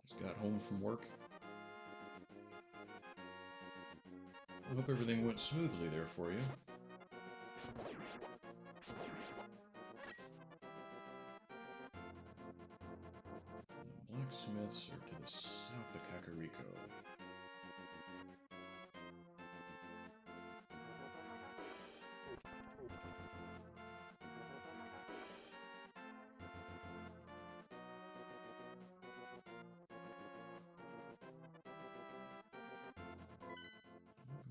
Just got home from work. I hope everything went smoothly there for you. The blacksmiths are to the south of Kakariko.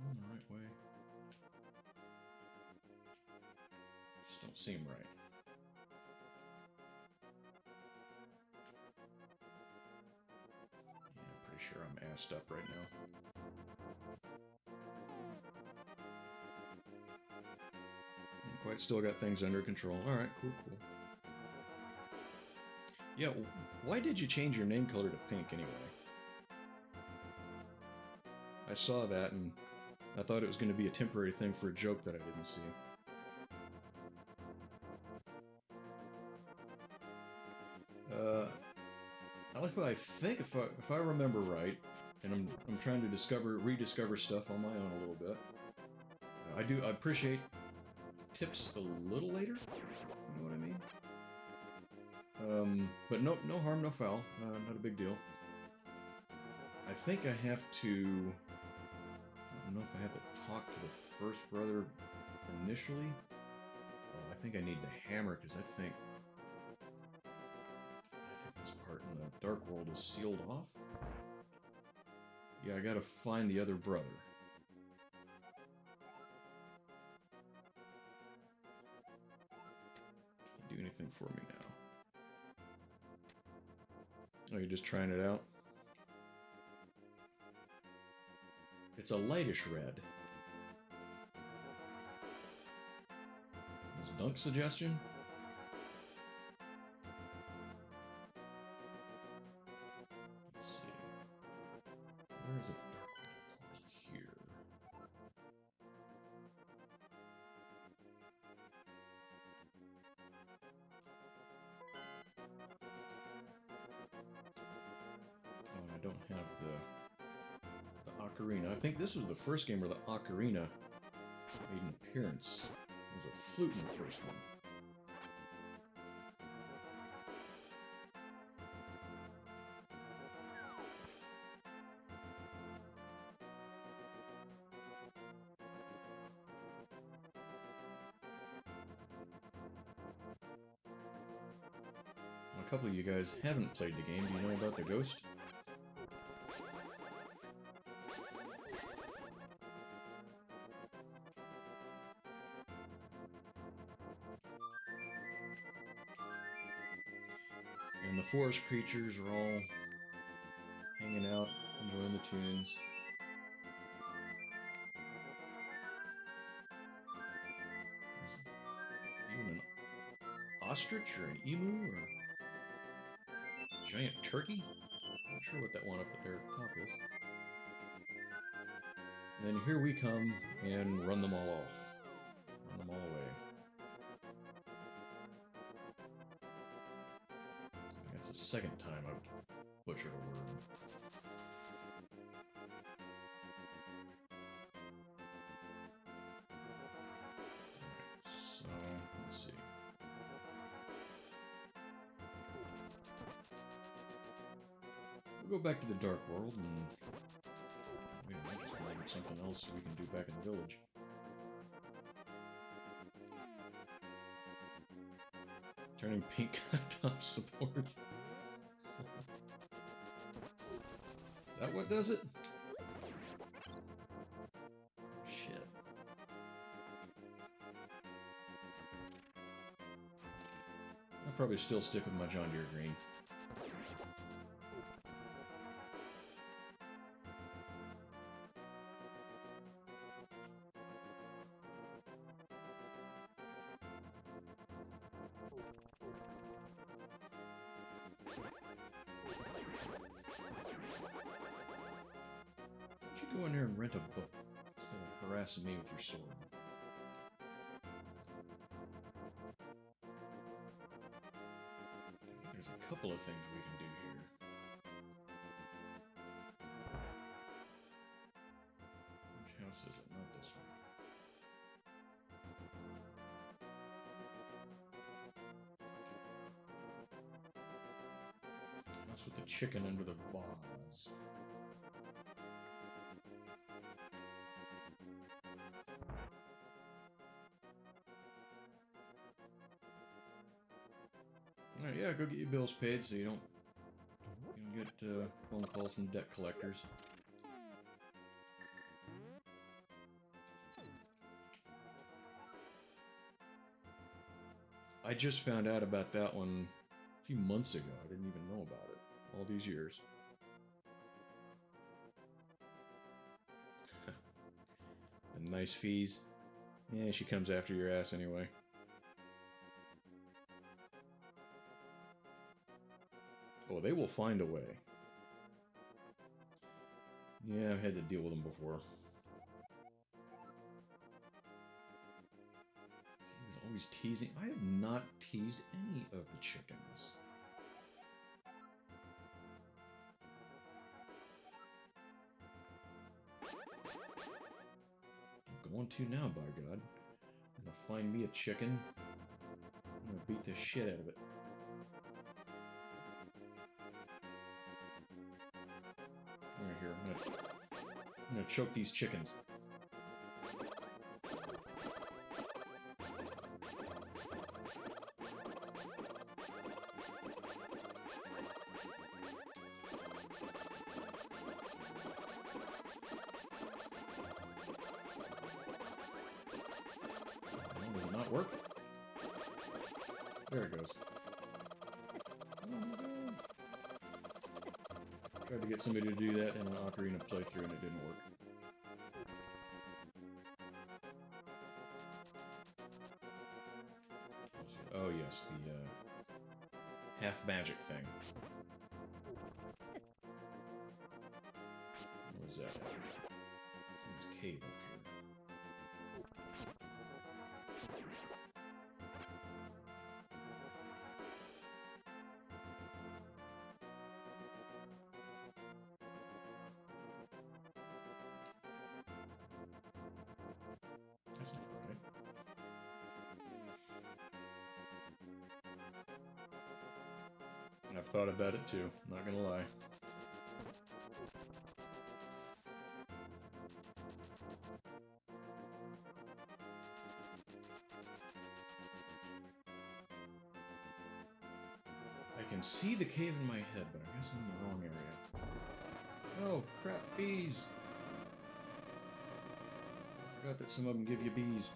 Going the right way. Just don't seem right. Yeah, I'm pretty sure I'm assed up right now. Quite still got things under control. Alright, cool, cool. Yeah, why did you change your name color to pink anyway? I saw that and I thought it was going to be a temporary thing for a joke that I didn't see. I think if I remember right, and I'm trying to rediscover stuff on my own a little bit. I appreciate tips a little later. You know what I mean? But no harm, no foul. Not a big deal. I think I have to. I don't know if I have to talk to the first brother initially. Oh, I think I need the hammer because I think this part in the Dark World is sealed off. Yeah, I gotta find the other brother. Can't do anything for me now. Oh, you're just trying it out? It's a lightish red. dunk suggestion? Let's see. Where is it? Here. Oh, and I don't have the ocarina. I think this was the first game where the ocarina made an appearance. There was a flute in the first one. A couple of you guys haven't played the game. Do you know about the ghost? And the forest creatures are all hanging out, enjoying the tunes. There's even an ostrich or an emu or a giant turkey? Not sure what that one up at their top is. And then here we come and run them all off. Run them all away. That's the second time I've butchered a word. So, let's see. We'll go back to the Dark World and wait, I just remembered something else we can do back in the village. Turning pink top supports. Is that what does it? Shit. I'll probably still stick with my John Deere green. Go in there and rent a book instead of harassing me with your sword. There's a couple of things we can do here. Which house is it? Not this one. House with the chicken under the vase. Alright, yeah, go get your bills paid so you don't get phone calls from debt collectors. I just found out about that one a few months ago. I didn't even know about it all these years. The nice fees. Yeah, she comes after your ass anyway. Oh, they will find a way. Yeah, I've had to deal with them before. He was always teasing. I have not teased any of the chickens. I'm going to now, by God. I'm gonna find me a chicken. I'm gonna beat the shit out of it. Right here, I'm gonna choke these chickens. Does it not work? There it goes. Tried to get somebody to do that in an Ocarina playthrough and it didn't work. magic thing. What was that? This cave up here. That's not right. I've thought about it too, not gonna lie. I can see the cave in my head, but I guess I'm in the wrong area. Oh, crap, bees! I forgot that some of them give you bees.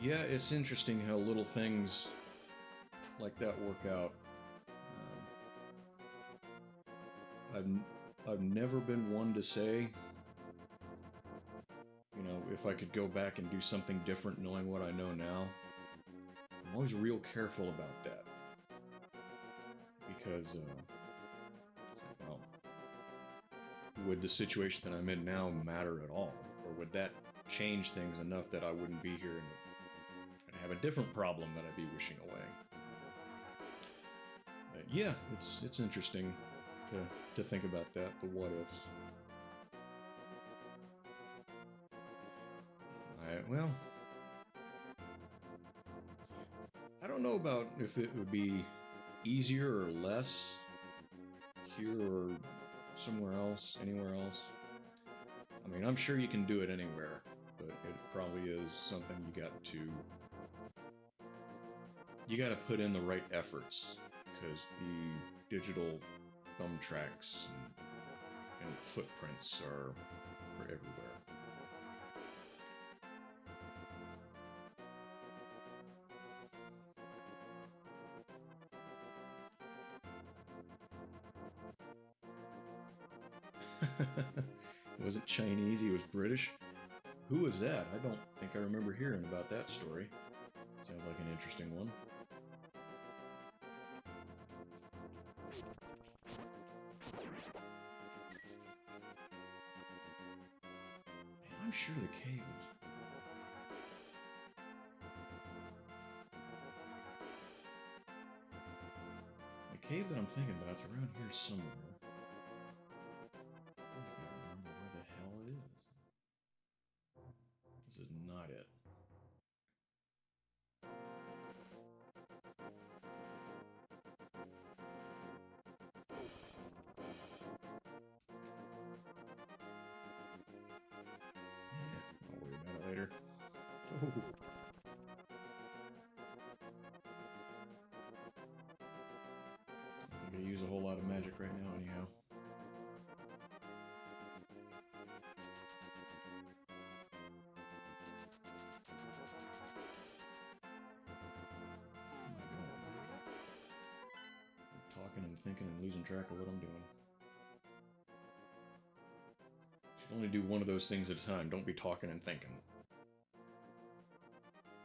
Yeah, it's interesting how little things like that work out. I've never been one to say, you know, if I could go back and do something different knowing what I know now. I'm always real careful about that. Because, well, would the situation that I'm in now matter at all? Or would that change things enough that I wouldn't be here and have a different problem that I'd be wishing away? But yeah, it's interesting to think about that, the what ifs. Well, I don't know about if it would be easier or less here or somewhere else, anywhere else. I mean, I'm sure you can do it anywhere, but it probably is something you got to put in the right efforts, because the digital thumb tracks and footprints are everywhere. It wasn't Chinese, he was British. Who was that? I don't think I remember hearing about that story. Sounds like an interesting one. Man, I'm sure the cave is... The cave that I'm thinking about is around here somewhere. This is not it. Yeah, I'll worry about it later. Oh. I think I use a whole lot of magic right now anyhow. Talking and thinking and losing track of what I'm doing. Should only do one of those things at a time. Don't be talking and thinking.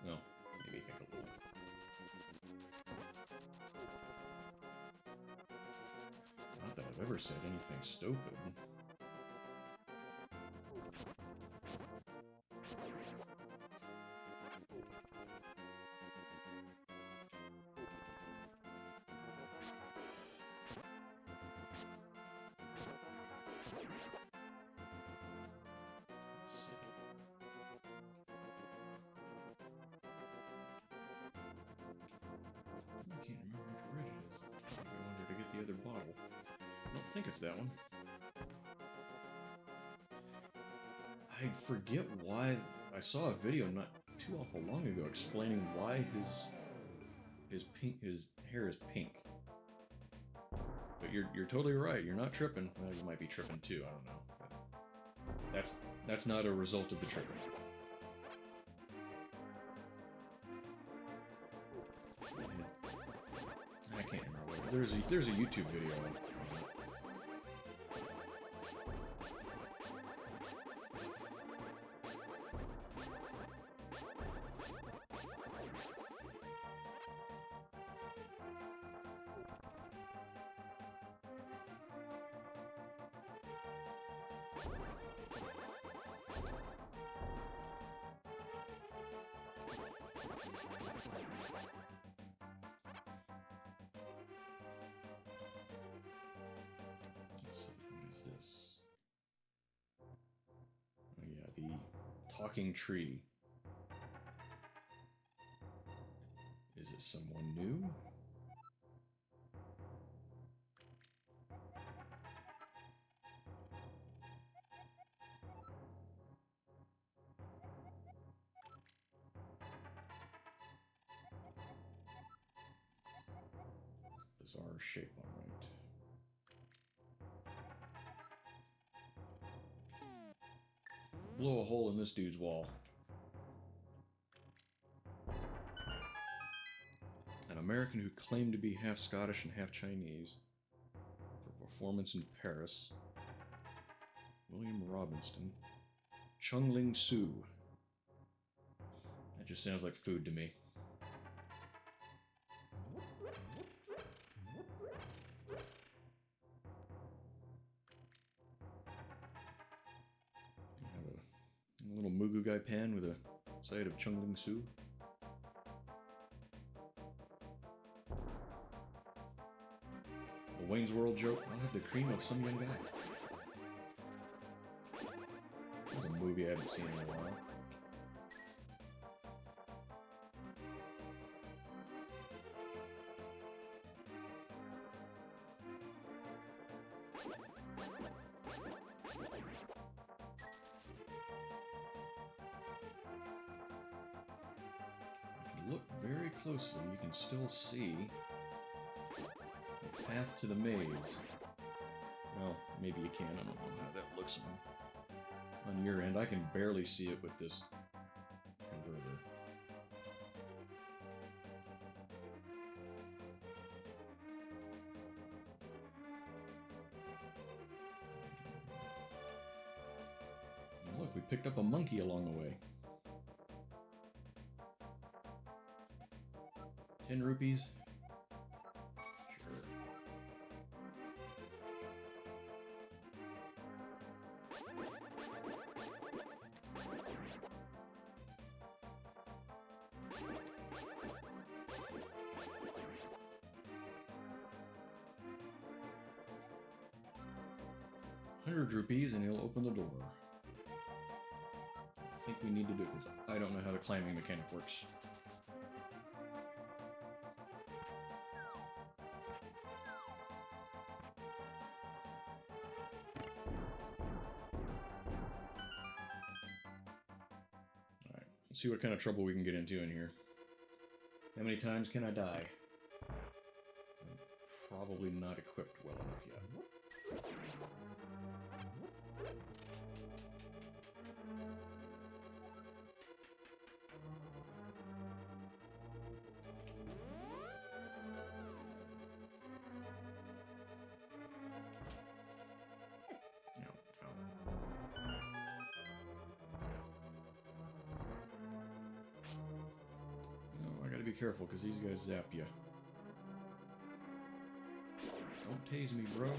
No, maybe think a little. Not that I've ever said anything stupid. I can't remember which bridge it is. I go under to get the other bottle. I don't think it's that one. I forget why. I saw a video not too awful long ago explaining why his hair is pink. But you're totally right. You're not tripping. Well, you might be tripping too. I don't know. But that's not a result of the tripping. I can't remember. There's a YouTube video on it. Let's see, what is this? Oh yeah, the talking tree. Is it someone new? Bizarre shape, alright. Blow a hole in this dude's wall. An American who claimed to be half Scottish and half Chinese for performance in Paris. William Robinson. Chung Ling Soo. That just sounds like food to me. A little Mugu Gai pan with a side of Chung Ling Soo. The Wayne's World joke, I'll have the cream of some young guy. This is a movie I haven't seen in a while. If you look very closely, you can still see the path to the maze. Well, maybe you can. I don't know how that looks on your end. I can barely see it with this converter. And look, we picked up a monkey along the way. 10 rupees? Sure. ₹100 and he'll open the door. I think we need to do it because I don't know how the climbing mechanic works. Alright, let's see what kind of trouble we can get into in here. How many times can I die? I'm probably not equipped well enough yet. Be careful, because these guys zap you. Don't tase me, bro.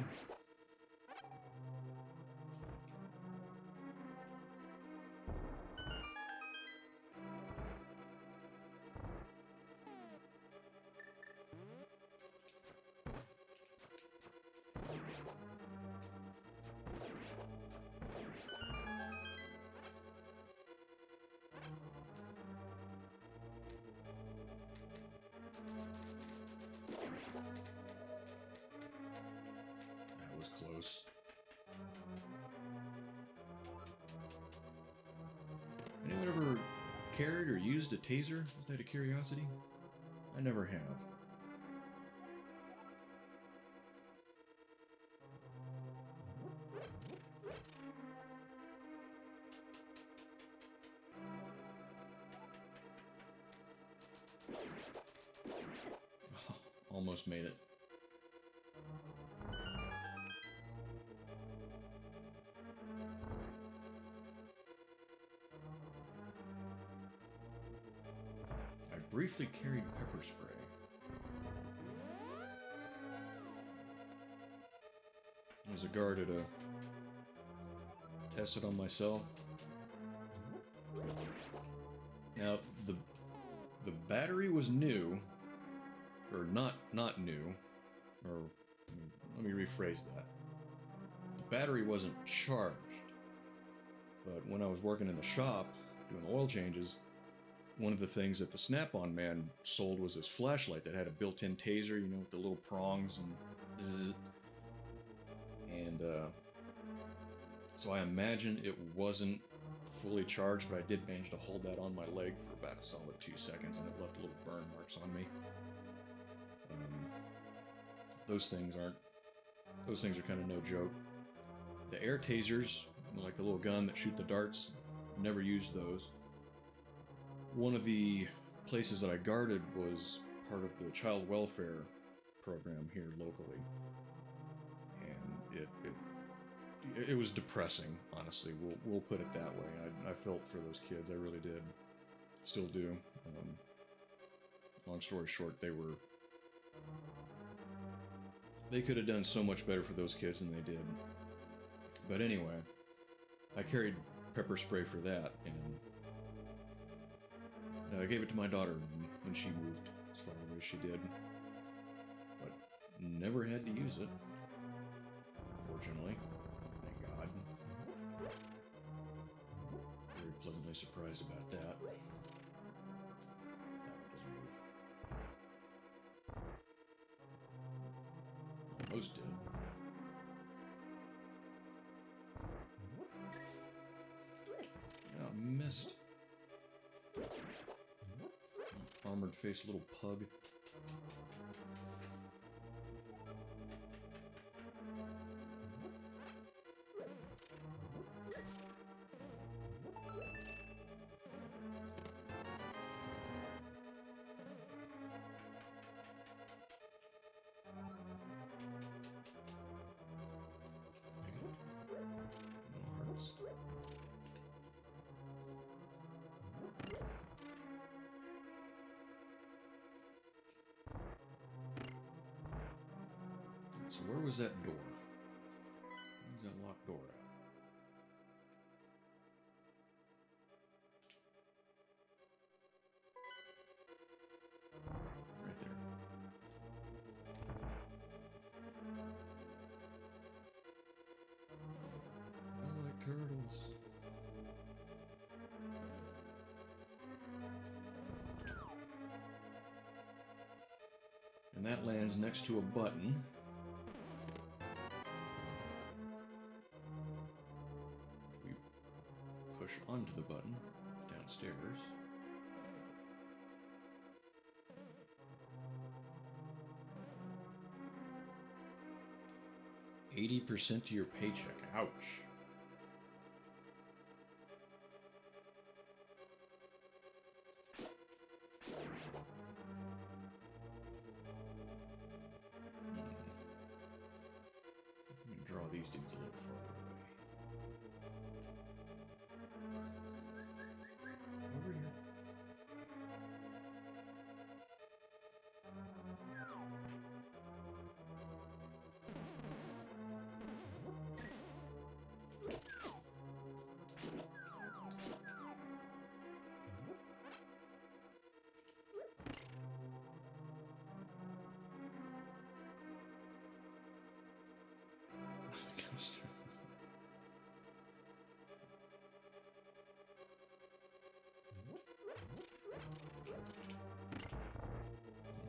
That was close. Anyone ever carried or used a taser? Just out of curiosity? I never have. Almost made it. I briefly carried pepper spray. As a guard at a... Tested on myself. Now, the battery was new, or not new, or let me rephrase that. The battery wasn't charged, but when I was working in the shop doing oil changes, one of the things that the Snap-on man sold was this flashlight that had a built-in taser, you know, with the little prongs and zzz. And so I imagine it wasn't fully charged, but I did manage to hold that on my leg for about a solid 2 seconds, and it left little burn marks on me. Those things are kind of no joke. The air tasers, like the little gun that shoot the darts, never used those. One of the places that I guarded was part of the child welfare program here locally, and it was depressing, honestly. We'll put it that way. I felt for those kids. I really did. Still do. Long story short, they could have done so much better for those kids than they did. But anyway, I carried pepper spray for that, and I gave it to my daughter when she moved as far away as she did. But never had to use it, fortunately. God. Very pleasantly surprised about that. That one doesn't move. Almost did. Oh, missed. Armored-faced little pug. So where was that door? Where was that locked door at? Right there. I like turtles. And that lands next to a button. We push onto the button downstairs. $80% to your paycheck. Ouch. Let me draw these dudes a little further away. Over here.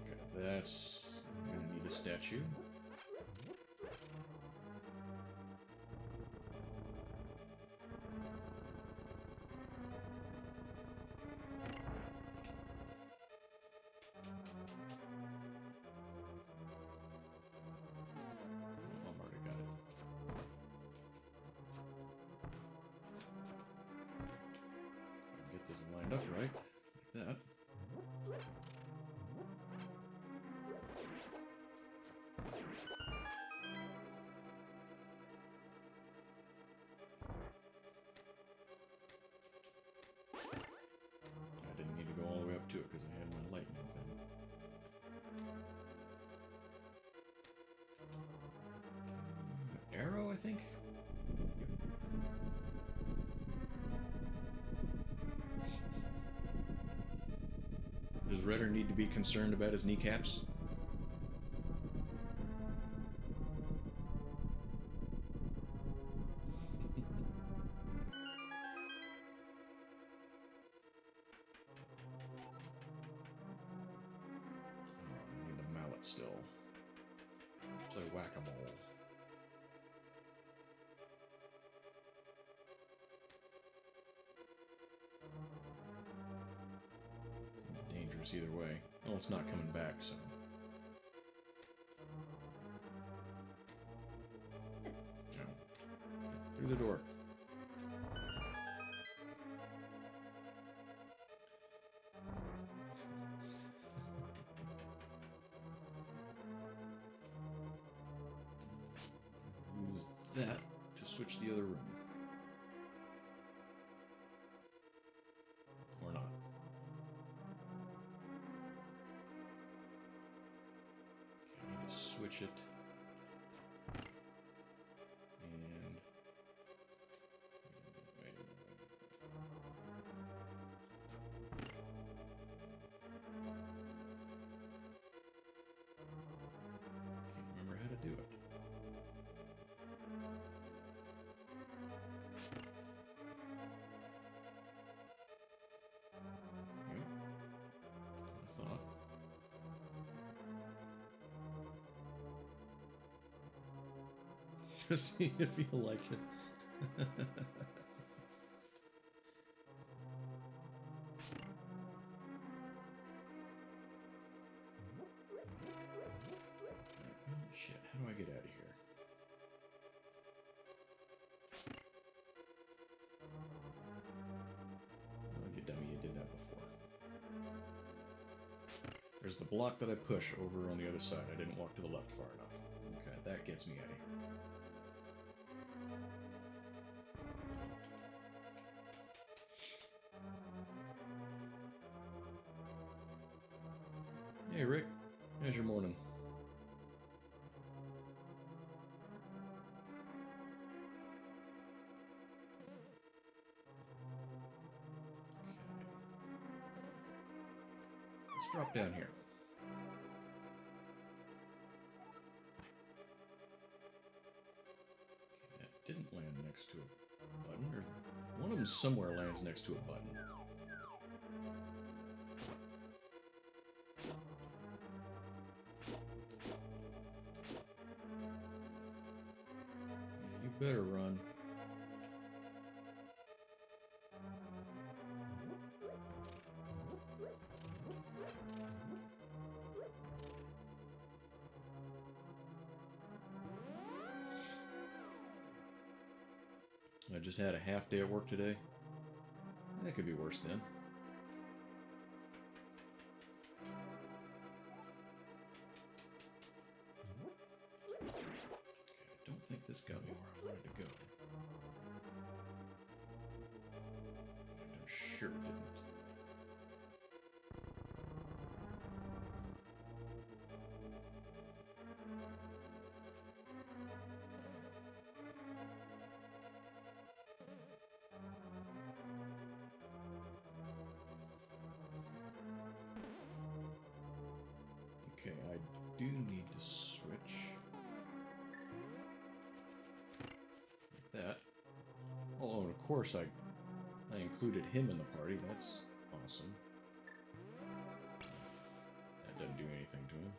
Okay, that's... I'm gonna need a statue. I've already got it. Get this lined up right, like that. think. Yep. Does Redder need to be concerned about his kneecaps? I need the mallet still. Play whack-a-mole. Dangerous either way. Well, it's not coming back, so... No. Through the door. Use that to switch the other room. Or not. Okay, I need to switch it. And... Wait a minute. Can't remember how to do it. I thought. See if you like it. Shit, how do I get out of here? Oh, you dummy, you did that before. There's the block that I push over on the other side. I didn't walk to the left far enough. Okay, that gets me out of here. Hey, Rick. How's your morning? Let's drop down here. Okay, that didn't land next to a button. Or one of them somewhere lands next to a button. Yeah, you better run. I just had a half day at work today. That could be worse then. Okay, I don't think this got me where I wanted to go. I'm sure it didn't. Okay, I do need to switch. Like that. Oh, and of course I included him in the party. That's awesome. That doesn't do anything to him.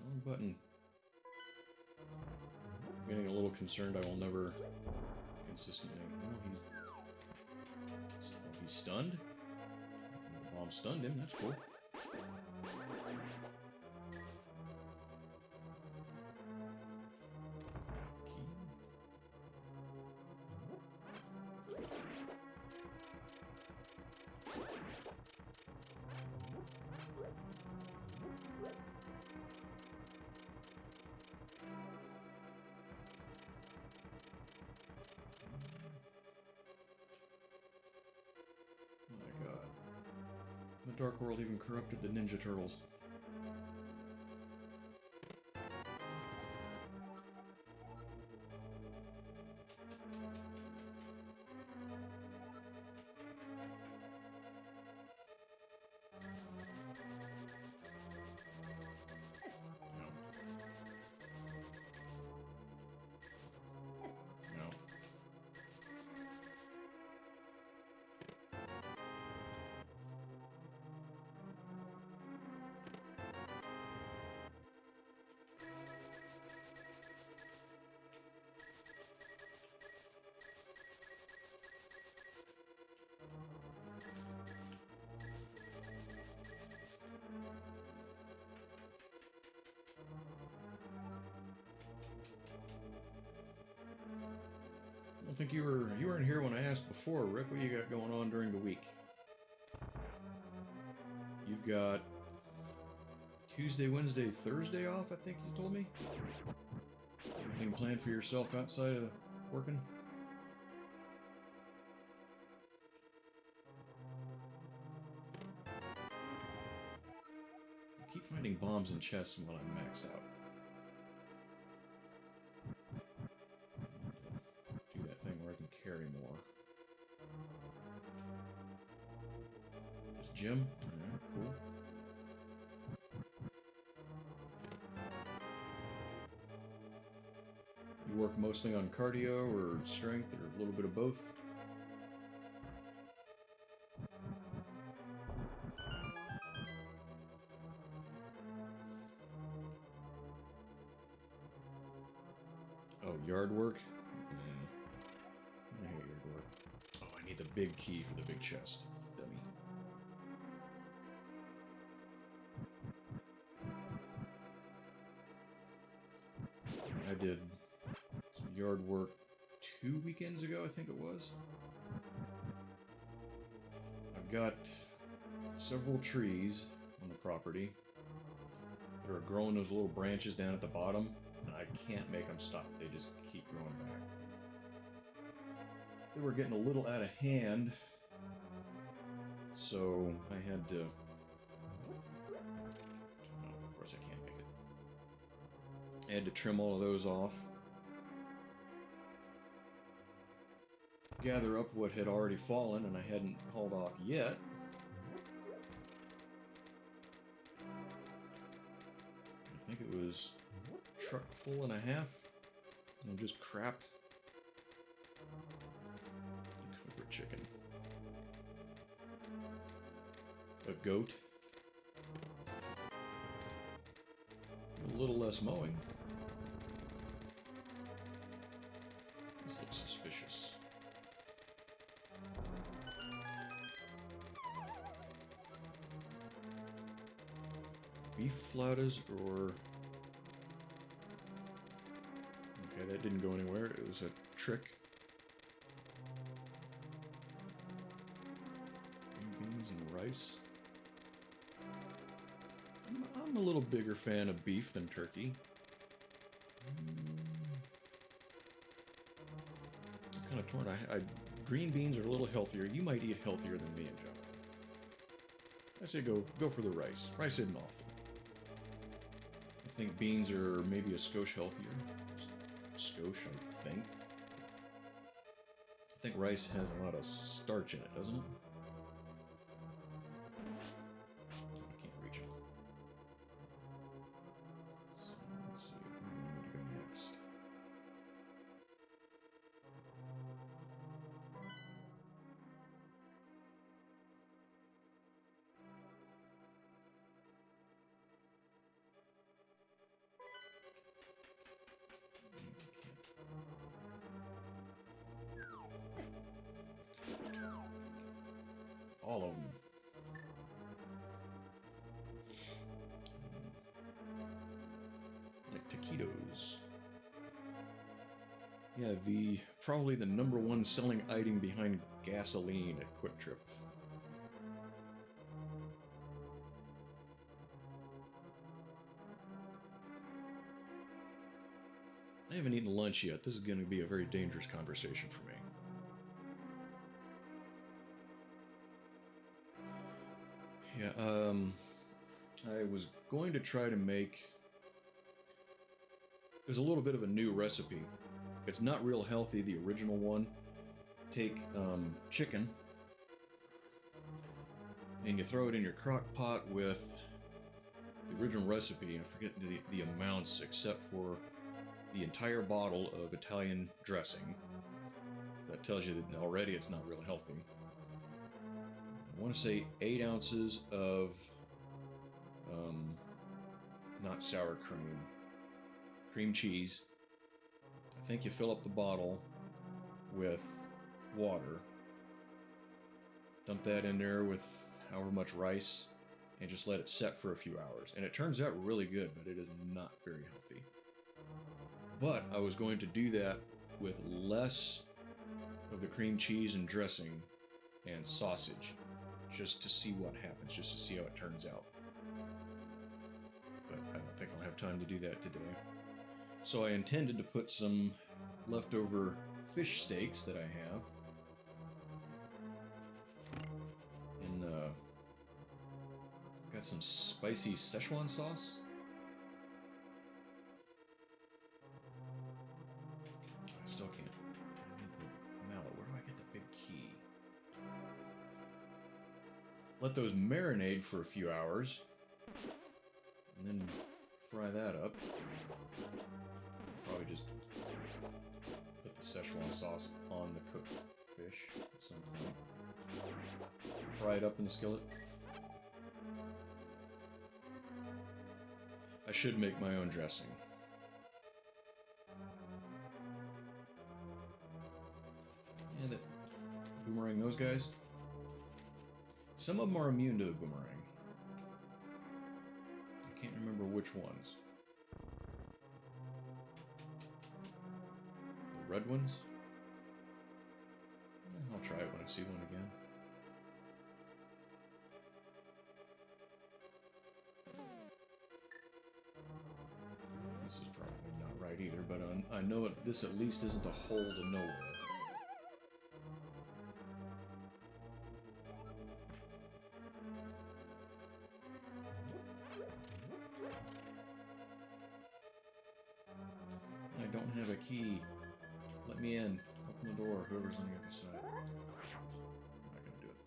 Wrong button. I'm getting a little concerned I will never consistently... Oh, he's stunned? The bomb stunned him, that's cool. My God. Dark World even corrupted the Ninja Turtles. I don't think you weren't here when I asked before, Rick. What you got going on during the week? You've got Tuesday, Wednesday, Thursday off, I think you told me? Anything planned for yourself outside of working? I keep finding bombs and chests while I'm maxed out. Do that thing where I can carry more. Just gym? Alright, cool. You work mostly on cardio or strength or a little bit of both? Oh, yard work? I hate yard work. Oh, I need the big key for the big chest. Dummy. I did some yard work 2 weekends ago, I think it was. I've got several trees on the property that are growing those little branches down at the bottom, and I can't make them stop. They just keep growing back. They were getting a little out of hand, so I had to... Oh, of course I can't make it. I had to trim all of those off. Gather up what had already fallen and I hadn't hauled off yet. I think it was a truck full and a half. And just crap. Cobra chicken. A goat. A little less mowing. This looks suspicious. Beef flautas or... Okay, that didn't go anywhere. It was a trick. Green beans and rice. I'm a little bigger fan of beef than turkey. I'm kind of torn. Green beans are a little healthier. You might eat healthier than me and John. I say go for the rice. Rice isn't awful. I think beans are maybe a skosh healthier. Skosh, I think. I think rice has a lot of starch in it, doesn't it? I can't reach it. So let's see, where do I need to go next? All of them. Like taquitos. Yeah, probably the #1 selling item behind gasoline at Quick Trip. I haven't eaten lunch yet. This is going to be a very dangerous conversation for me. Yeah, I was going to try to make... There's a little bit of a new recipe. It's not real healthy, the original one. Take chicken, and you throw it in your crock pot with the original recipe. I forget the amounts, except for the entire bottle of Italian dressing. That tells you that already it's not real healthy. I want to say 8 ounces of not sour cream cheese. I think you fill up the bottle with water, dump that in there with however much rice, and just let it set for a few hours. And it turns out really good, but it is not very healthy. But I was going to do that with less of the cream cheese and dressing and sausage, just to see what happens, just to see how it turns out. But I don't think I'll have time to do that today. So I intended to put some leftover fish steaks that I have in, got some spicy Szechuan sauce. I still can't. I need the mallet. Where do I get the big key? Let those marinate for a few hours, and then fry that up. Probably just put the Szechuan sauce on the cooked fish at some point. Fry it up in the skillet. I should make my own dressing. And that boomerang those guys. Some of them are immune to the boomerang. I can't remember which ones. The red ones? I'll try it when I see one again. This is probably not right either, but I know this at least isn't a hole to nowhere. I don't have a key. Let me in. Open the door, whoever's on the other side. I'm not gonna do it.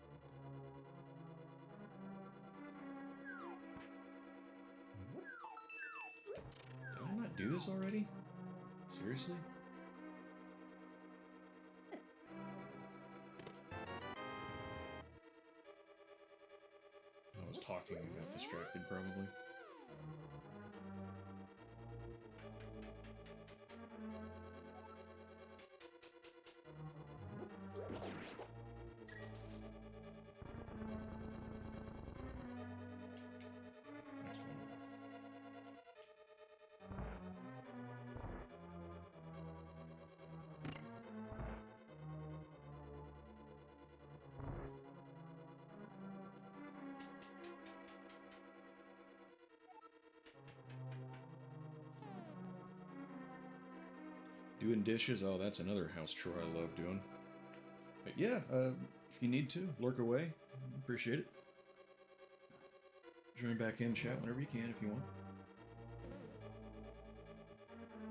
Did I not do this already? Seriously? I was talking and got distracted, probably. Doing dishes, oh, that's another house chore I love doing. But yeah, if you need to, lurk away. Appreciate it. Join back in chat whenever you can if you want.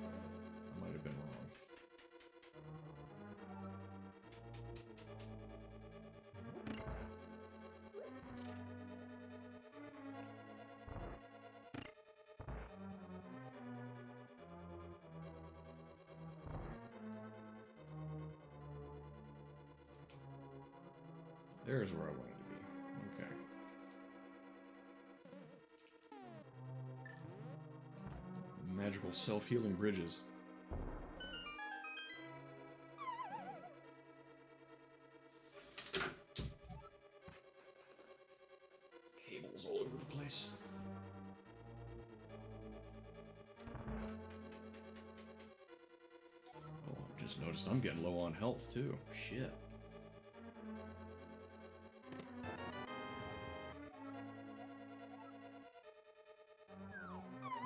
I might have been wrong. There's where I wanted to be. Okay. Magical self-healing bridges. Cables all over the place. Oh, I just noticed I'm getting low on health too. Shit.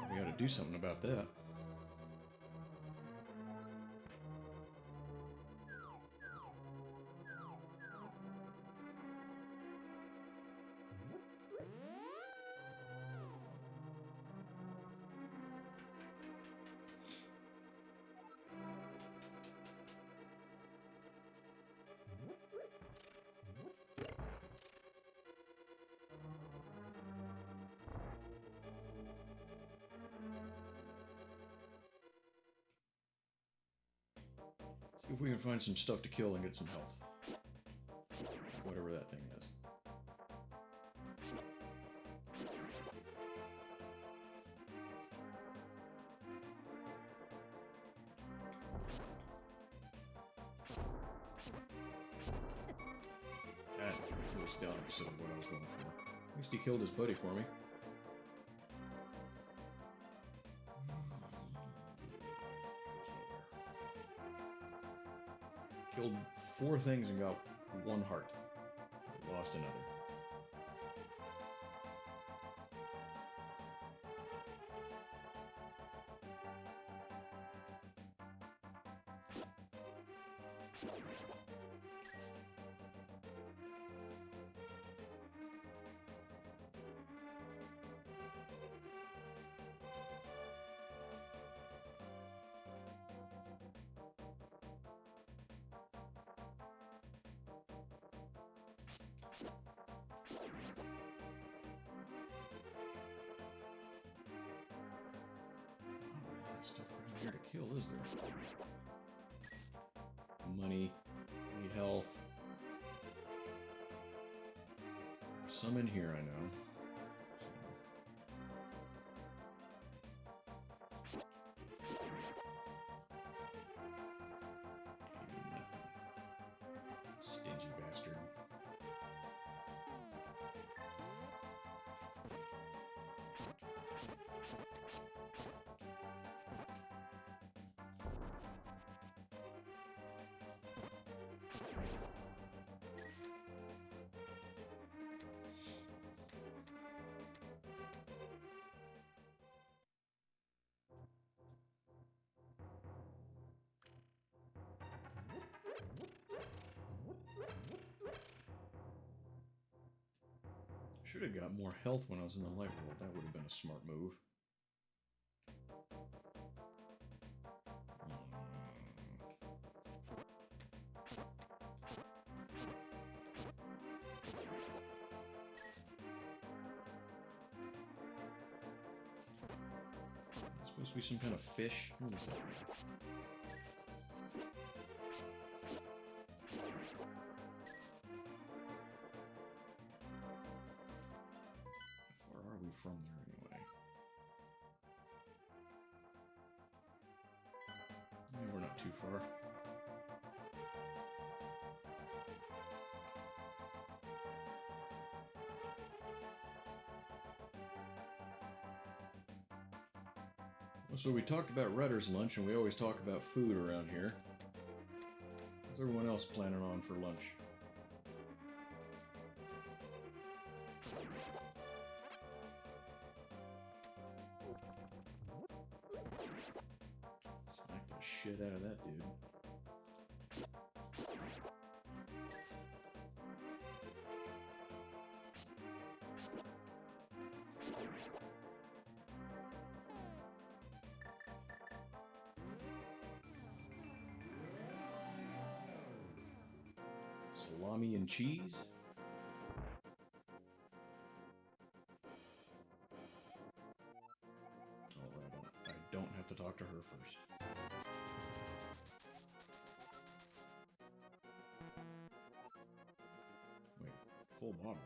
We gotta do something about that. See if we can find some stuff to kill and get some health. Whatever that thing is. That was the opposite of what I was going for. At least he killed his buddy for me. Killed 4 things and got 1 heart. Lost another. Stuff around here to kill, is there? Money, need health. There's some in here, I know. Stingy bastard. Should have got more health when I was in the light world. That would have been a smart move. It's supposed to be some kind of fish. What is that? From there anyway. Yeah, we're not too far. So we talked about Rudder's lunch, and we always talk about food around here. What's everyone else planning on for lunch? Smack the shit out of that dude. Salami and cheese. Oh, I don't have to talk to her first. Wait, full bottle?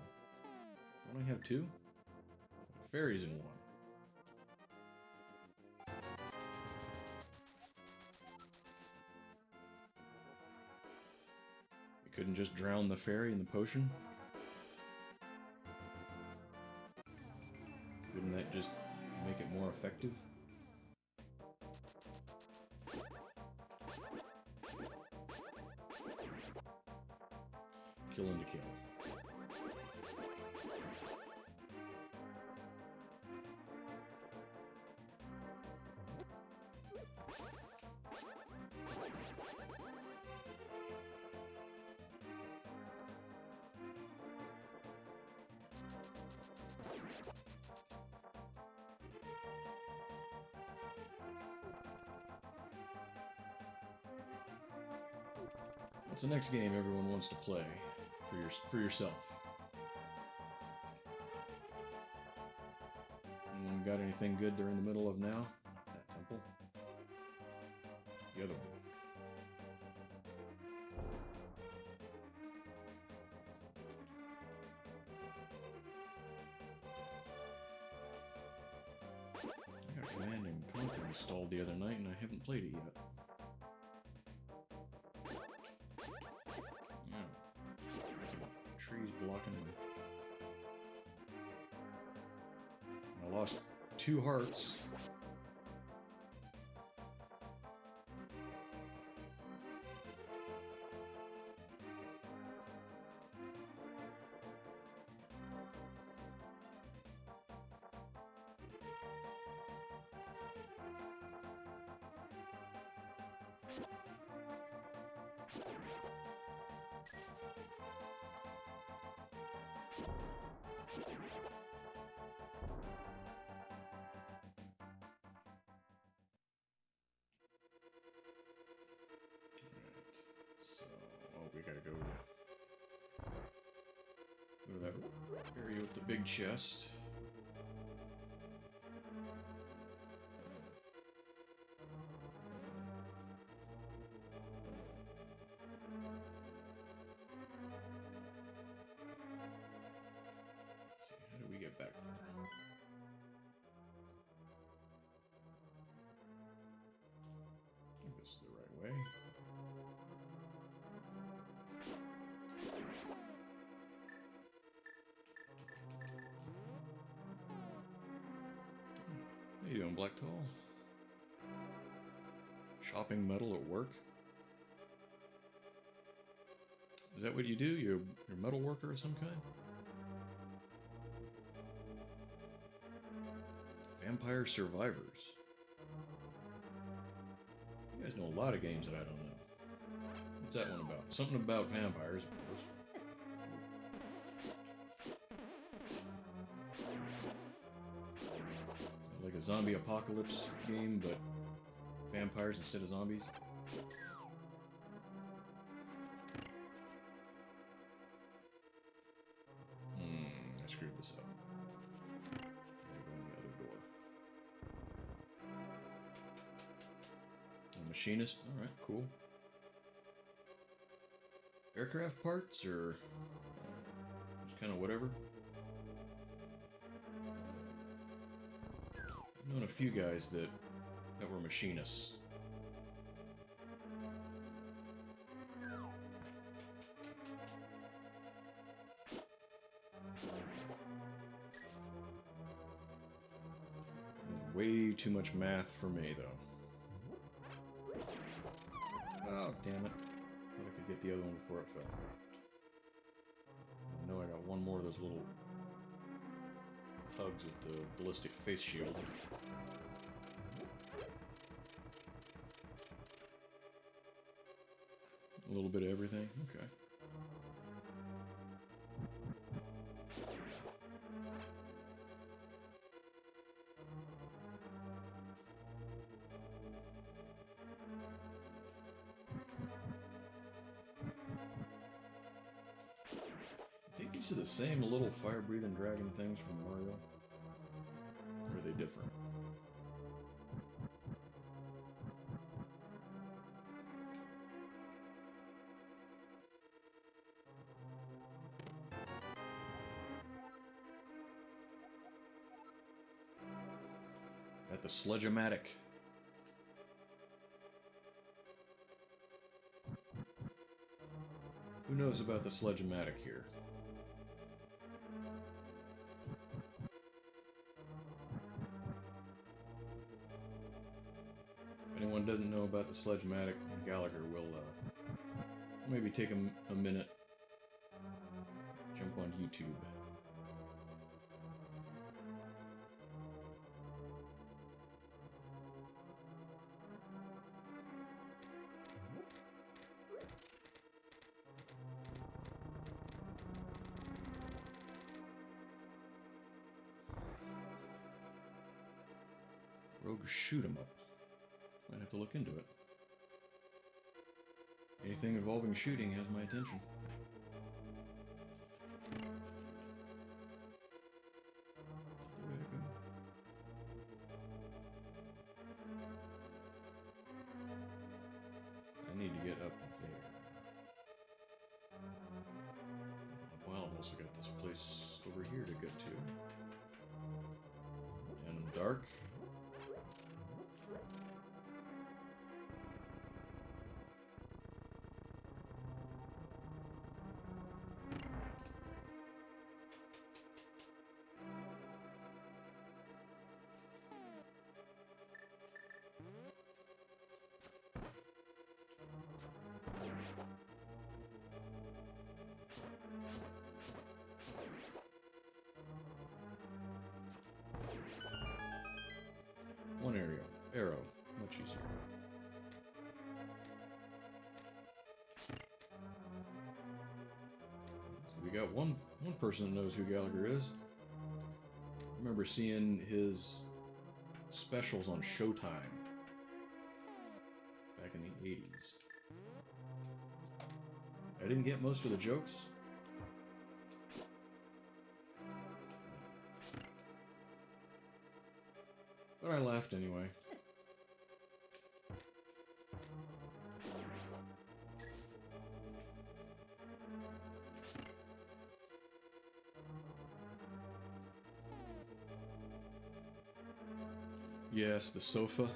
Don't I have two? Fairy's in one. Couldn't just drown the fairy in the potion? Wouldn't that just make it more effective? Kill and to kill. What's the next game everyone wants to play for yourself? Anyone got anything good they're in the middle of now? That temple. The other one. got Command and Conquer installed the other night and I haven't played it yet. Oh. Trees blocking me. I lost 2 hearts. We gotta go to that area with the big chest. Let's see, how do we get back there? I think this is the right way. How you doing, Black Tall? Shopping metal at work? Is that what you do? You're a metal worker of some kind? Vampire Survivors. You guys know a lot of games that I don't know. What's that one about? Something about vampires, of course. Like a zombie apocalypse game, but vampires instead of zombies. I screwed this up. I'm gonna go in the other door. A machinist? Alright, cool. Aircraft parts, or just kind of whatever? I've known a few guys that were machinists. Way too much math for me, though. Oh, damn it. Thought I could get the other one before it fell. I know I got one more of those little hugs with the ballistic face shield. A little bit of everything? Okay. I think these are the same little fire-breathing dragon things from Mario. Or are they different? Got the Sledge-O-Matic. Who knows about the Sledge-O-Matic here? If anyone doesn't know about the Sledge-O-Matic, Gallagher will maybe take a minute, jump on YouTube. Rogue shoot 'em up. Might have to look into it. Anything involving shooting has my attention. There we go. I need to get up there. Well, I've also got this place over here to get to. And dark. arrow. Much easier. So we got one person that knows who Gallagher is. I remember seeing his specials on Showtime back in the 80s. I didn't get most of the jokes. But I laughed anyway. Yes, the sofa.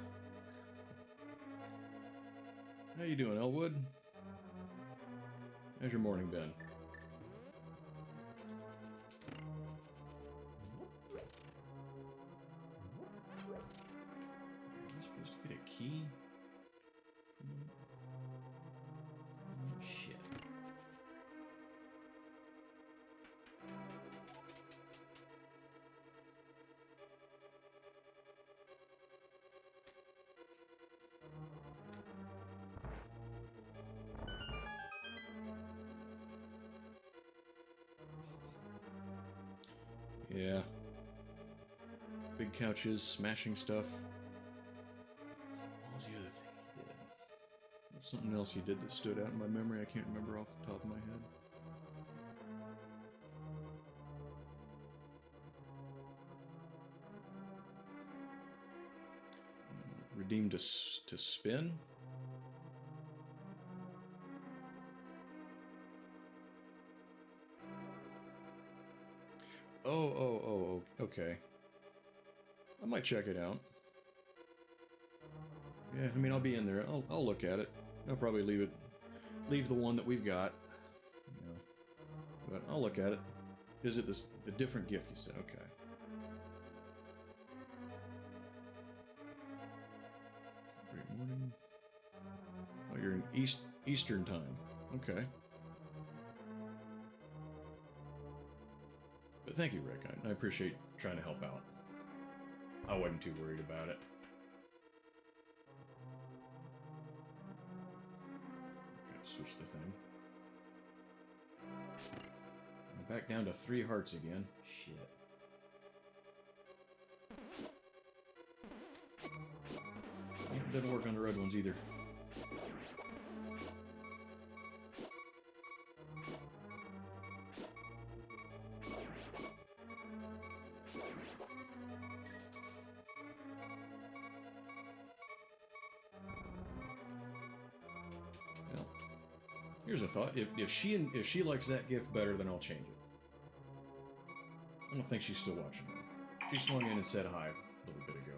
How you doing, Elwood? How's your morning been? Am I supposed to get a key? Oh, shit. Yeah. Big couches, smashing stuff. What was the other thing he did? There's something else he did that stood out in my memory. I can't remember off the top of my head. Redeemed to spin? Oh, okay. I might check it out. Yeah, I mean, I'll be in there. I'll look at it. I'll probably leave the one that we've got. You know, but I'll look at it. Is it a different gift, you said? Okay. Great morning. Oh, you're in Eastern time. Okay. But thank you, Rick. I appreciate trying to help out. I wasn't too worried about it. Gotta switch the thing. I'm back down to 3 hearts again. Shit. Yeah, it doesn't work on the red ones either. Well, here's a thought. If she likes that gift better, then I'll change it. I don't think she's still watching. She swung in and said hi a little bit ago.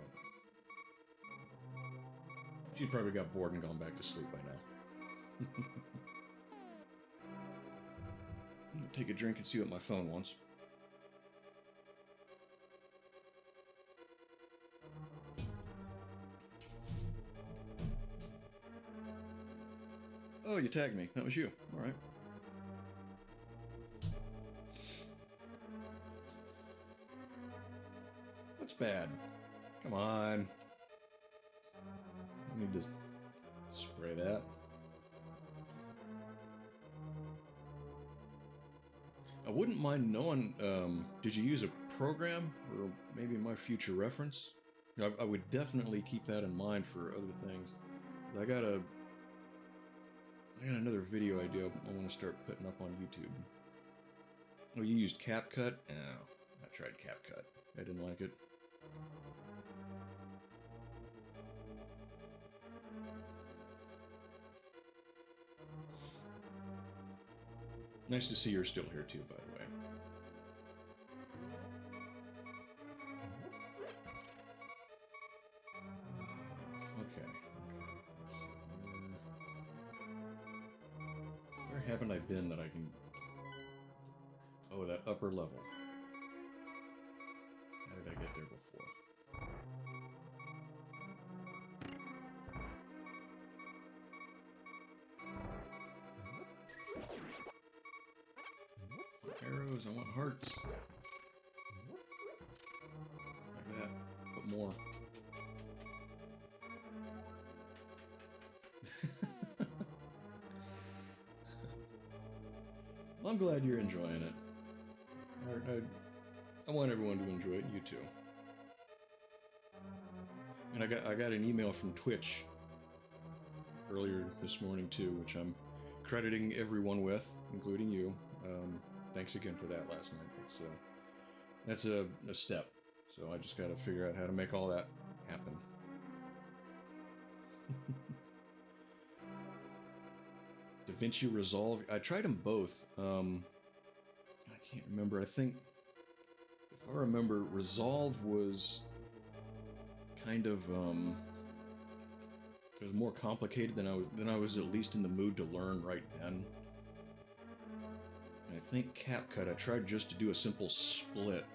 She's probably got bored and gone back to sleep by now. I'm gonna take a drink and see what my phone wants. Oh, you tagged me. That was you. All right. What's bad? Come on. I need to spray that. I wouldn't mind knowing, did you use a program or maybe my future reference? I would definitely keep that in mind for other things. I got another video idea I want to start putting up on YouTube. Oh, you used CapCut? Oh, I tried CapCut. I didn't like it. Nice to see you're still here too, by the way. Okay. Where haven't I been that I can... Oh, that upper level. How did I get there before? Arrows, I want hearts. Like that, but more. Well, I'm glad you're enjoying it. I want everyone to enjoy it, you too. And I got an email from Twitch earlier this morning too, which I'm crediting everyone with, including you. Thanks again for that last night. That's a step. So I just got to figure out how to make all that happen. DaVinci Resolve. I tried them both. I can't remember. I think, if I remember, Resolve was kind of it was more complicated than I was at least in the mood to learn right then. And I think CapCut, I tried just to do a simple split,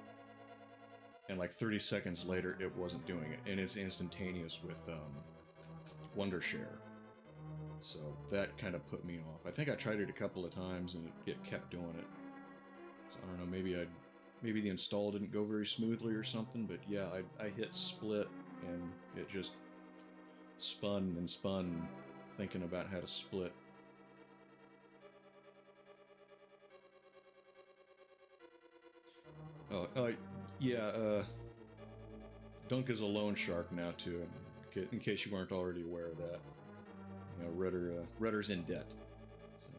and like 30 seconds later it wasn't doing it, and it's instantaneous with Wondershare. So that kind of put me off. I think I tried it a couple of times and it kept doing it. So I don't know, maybe the install didn't go very smoothly or something, but yeah, I hit split and it just spun and spun thinking about how to split. Yeah, Dunk is a loan shark now too, in case you weren't already aware of that. You know, Rudder's in debt. So.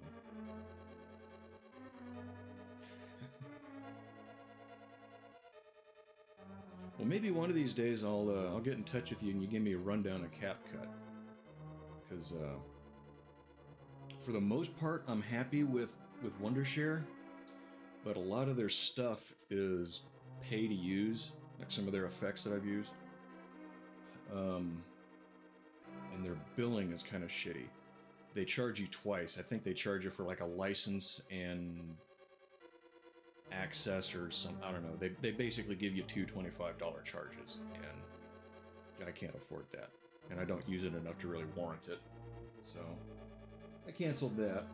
Well, maybe one of these days I'll get in touch with you and you give me a rundown of CapCut, because for the most part I'm happy with Wondershare, but a lot of their stuff is pay to use, like some of their effects that I've used. And their billing is kind of shitty. They charge you twice. I think they charge you for like a license and access or some, I don't know. They basically give you two $25 charges, and I can't afford that. And I don't use it enough to really warrant it. So I canceled that.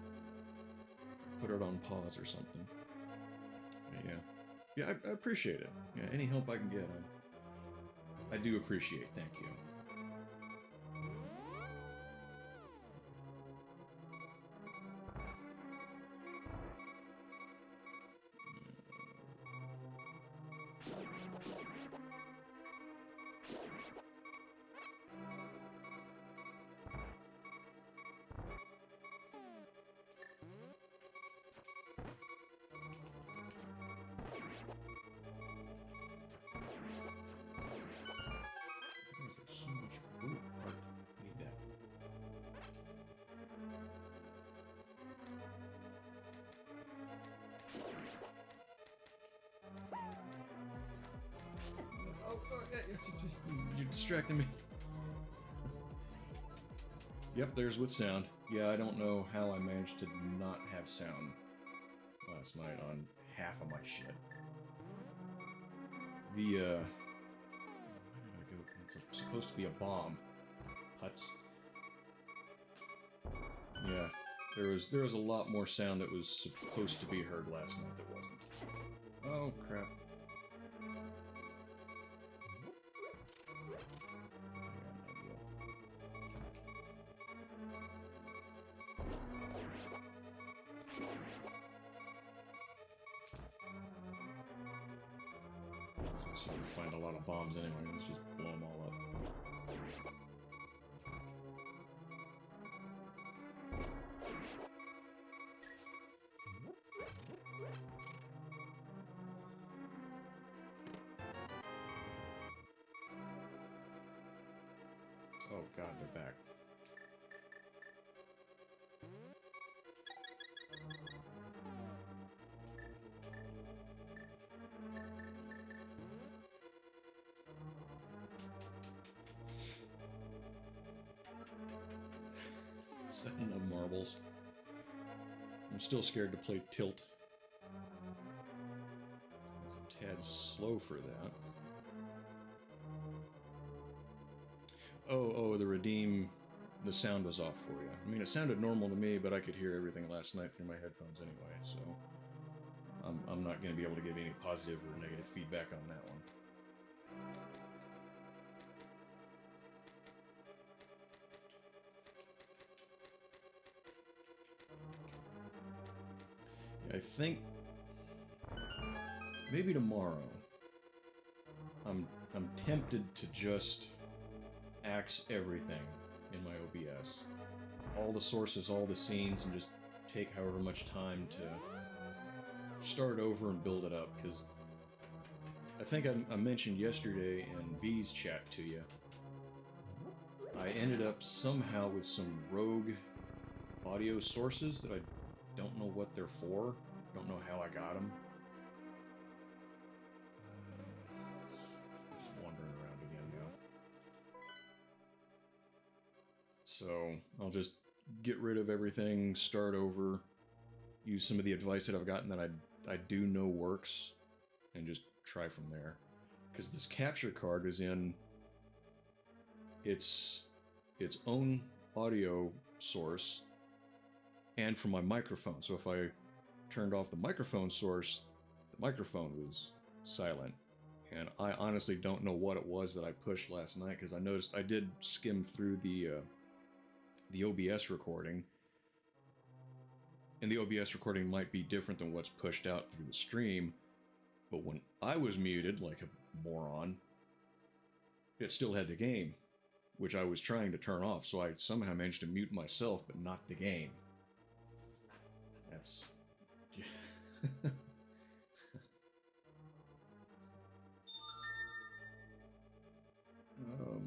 Put it on pause or something. Yeah, I appreciate it. Yeah, any help I can get, I do appreciate. Thank you. You're distracting me. Yep, there's with sound. Yeah, I don't know how I managed to not have sound last night on half of my shit. Where did I go? It's supposed to be a bomb. Putz. Yeah, there was a lot more sound that was supposed to be heard last night that wasn't. Oh crap. So we find a lot of bombs anyway. Let's just blow them all up. Oh god, they're back. Setting up marbles. I'm still scared to play Tilt. It's a tad slow for that. Oh, the redeem, the sound was off for you. I mean, it sounded normal to me, but I could hear everything last night through my headphones anyway, so I'm not going to be able to give any positive or negative feedback on that one. I think maybe tomorrow I'm tempted to just axe everything in my OBS. All the sources, all the scenes, and just take however much time to start over and build it up, because I think I mentioned yesterday in V's chat to you, I ended up somehow with some rogue audio sources that I don't know what they're for, don't know how I got them. Just wandering around again now. So I'll just get rid of everything, start over, use some of the advice that I've gotten that I do know works, and just try from there. Because this capture card is in its own audio source and from my microphone. So if I turned off the microphone source, the microphone was silent. And I honestly don't know what it was that I pushed last night, because I noticed I did skim through the OBS recording, and the OBS recording might be different than what's pushed out through the stream, but when I was muted like a moron, it still had the game, which I was trying to turn off, so I somehow managed to mute myself, but not the game. That's...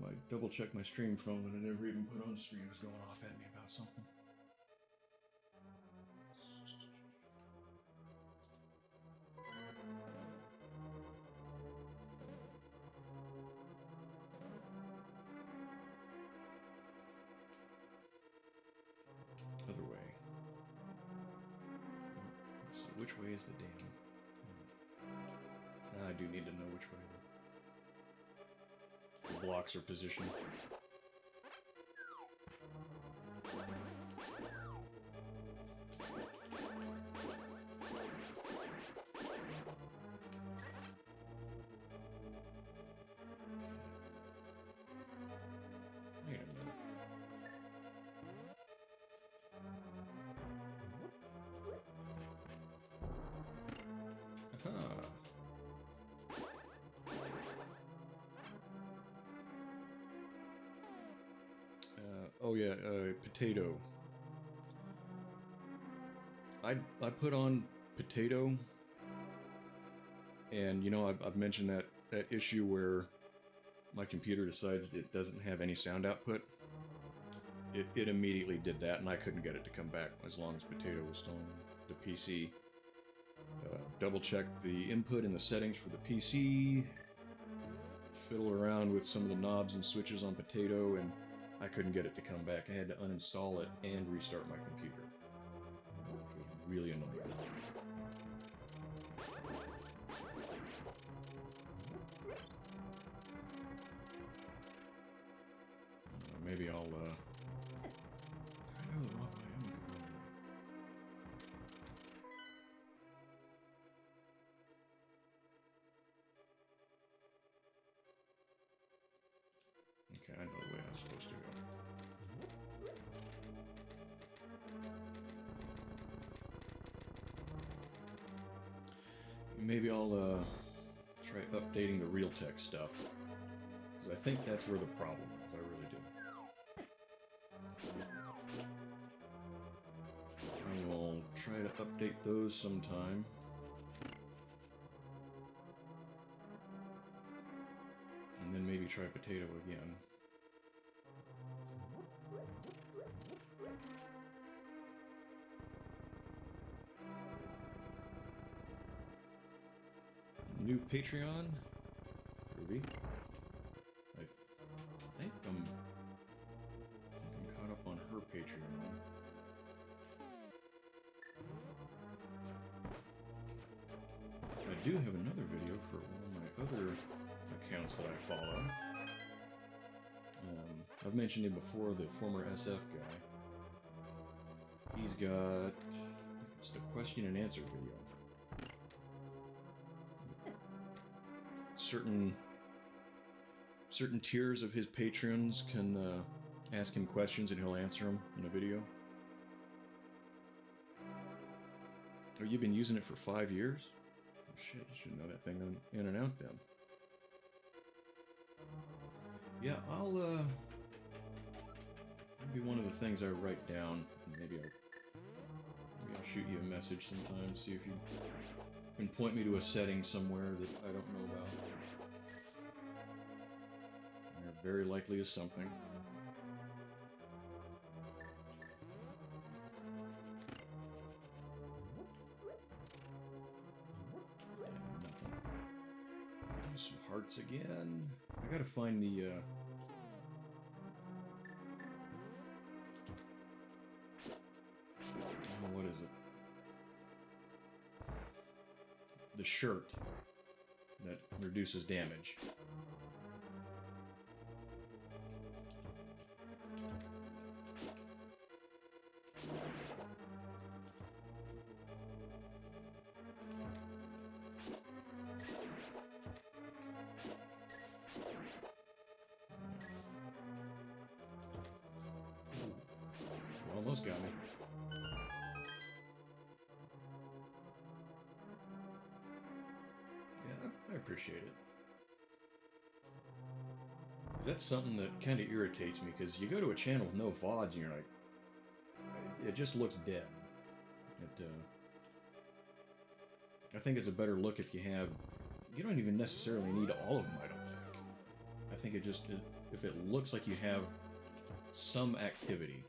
I double-checked my stream phone and I never even put on stream. It was going off at me about something. Other way. So which way is the dam? I do need to know which way the blocks are positioned. Wait a minute. Aha. Oh yeah, potato. I put on potato, and you know I've mentioned that issue where my computer decides it doesn't have any sound output. It immediately did that, and I couldn't get it to come back as long as potato was still on the PC. Double check the input and the settings for the PC. Fiddle around with some of the knobs and switches on potato, and I couldn't get it to come back. I had to uninstall it and restart my computer, which was really annoying. Maybe I'll, I go the wrong way. I'm gonna go the wrong way. Okay, I know the way I'm supposed to go. Maybe I'll try updating the Realtek stuff, because I think that's where the problem is. I really do. I will try to update those sometime. And then maybe try potato again. New Patreon, Ruby. I think I'm caught up on her Patreon. I do have another video for one of my other accounts that I follow. I've mentioned him before, the former SF guy. He's got, I think it's the question and answer video. Certain tiers of his patrons can ask him questions and he'll answer them in a video. Oh, you've been using it for 5 years? Oh, shit, you should know that thing in and out then. Yeah, that'll be one of the things I write down. Maybe I'll shoot you a message sometime, see if you can point me to a setting somewhere that I don't know about. There very likely is something. Nothing. Could use some hearts again. I gotta find the what is it? The shirt that reduces damage. You almost got me. Yeah, I appreciate it. That's something that kind of irritates me, because you go to a channel with no VODs and you're like, it just looks dead. I think it's a better look if you have, you don't even necessarily need all of them, I don't think. I think it just, if it looks like you have some activity,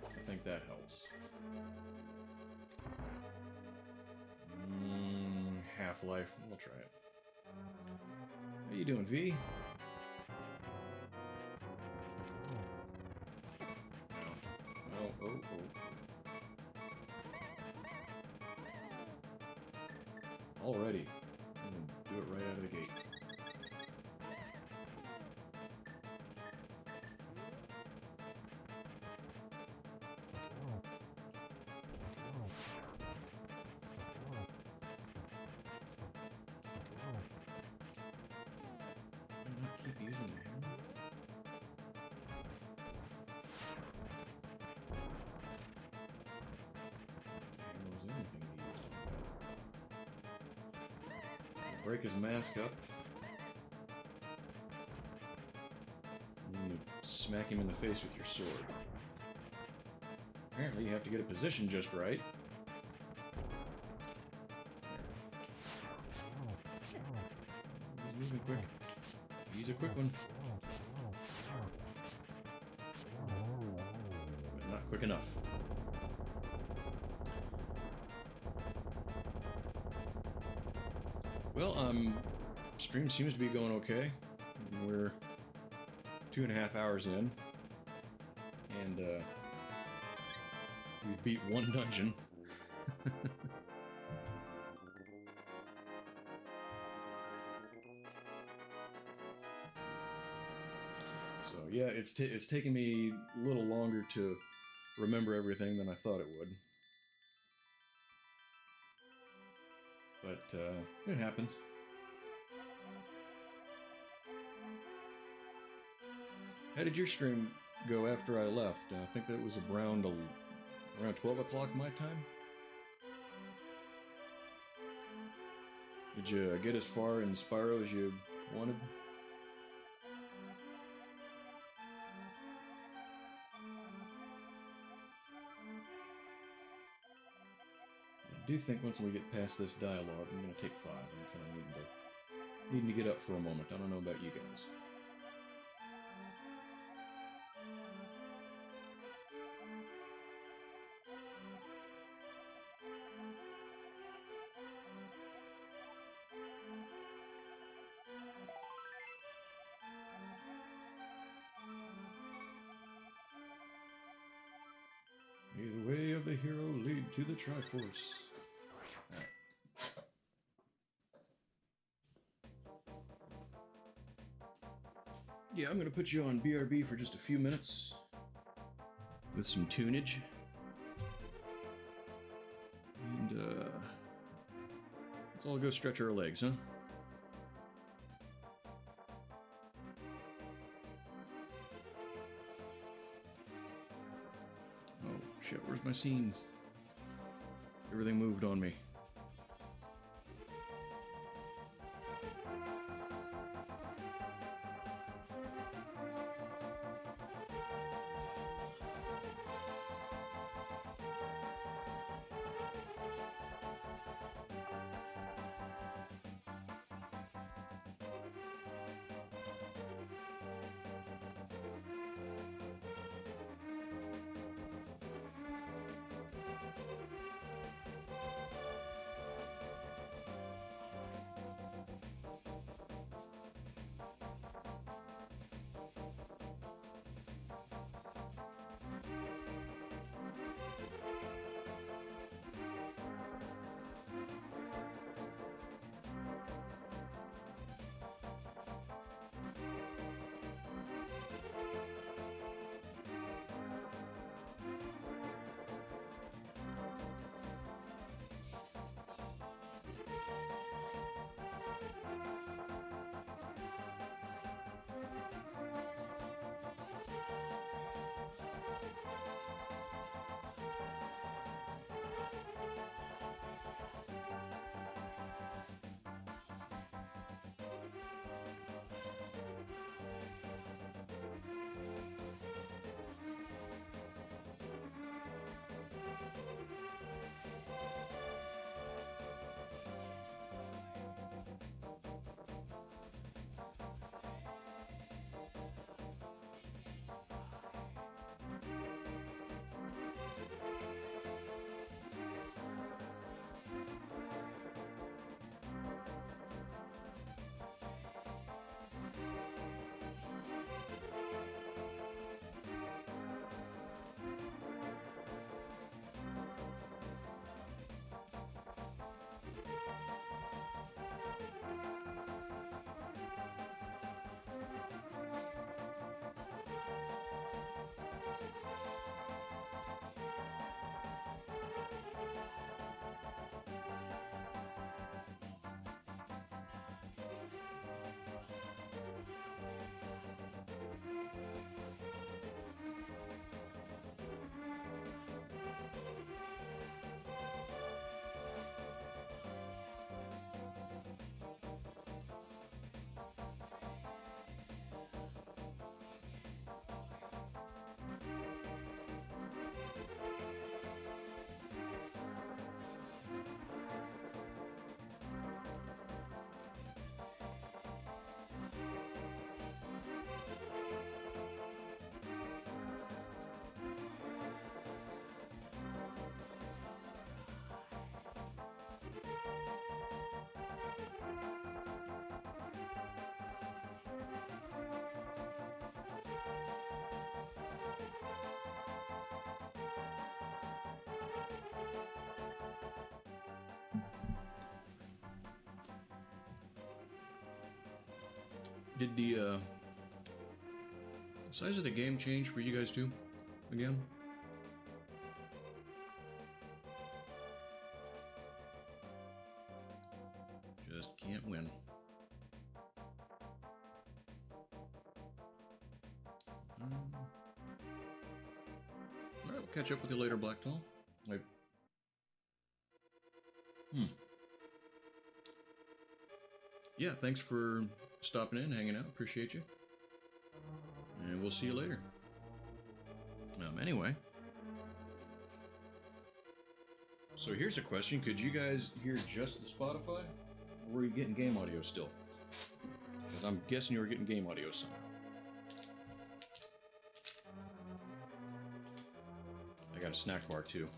I think that helps. Half-Life, we'll try it. How you doing, V? Oh. Already. I'm gonna do it right out of the gate. Why not keep using the hammer? Break his mask up. And then you smack him in the face with your sword. Apparently you have to get a position just right. He's moving quick. He's a quick one. But not quick enough. Well, stream seems to be going okay. We're 2.5 hours in, and we've beat one dungeon. So yeah, it's taken me a little longer to remember everything than I thought it would, but it happens. How did your stream go after I left? I think that was around 12 o'clock my time. Did you get as far in Spyro as you wanted? I do think once we get past this dialogue, I'm going to take 5. I'm kind of needing to get up for a moment. I don't know about you guys. May the way of the hero lead to the Triforce. Right. Yeah, I'm going to put you on BRB for just a few minutes with some tunage. And let's all go stretch our legs, huh? Oh, Shit, where's my scenes? Everything moved on me. Did the size of the game change for you guys too? Again? Just can't win. Alright, we'll catch up with you later, Blacktail. Yeah, thanks for stopping in, hanging out. Appreciate you. And we'll see you later. Anyway. So here's a question. Could you guys hear just the Spotify? Or were you getting game audio still? Because I'm guessing you were getting game audio somehow. I got a snack bar too.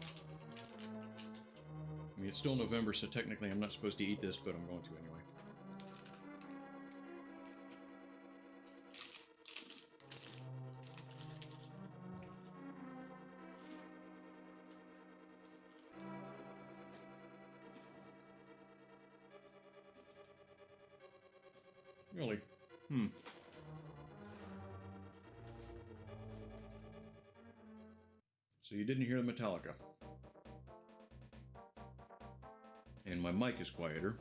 I mean, it's still November, so technically I'm not supposed to eat this, but I'm going to anyway. Really? So you didn't hear the Metallica. And my mic is quieter.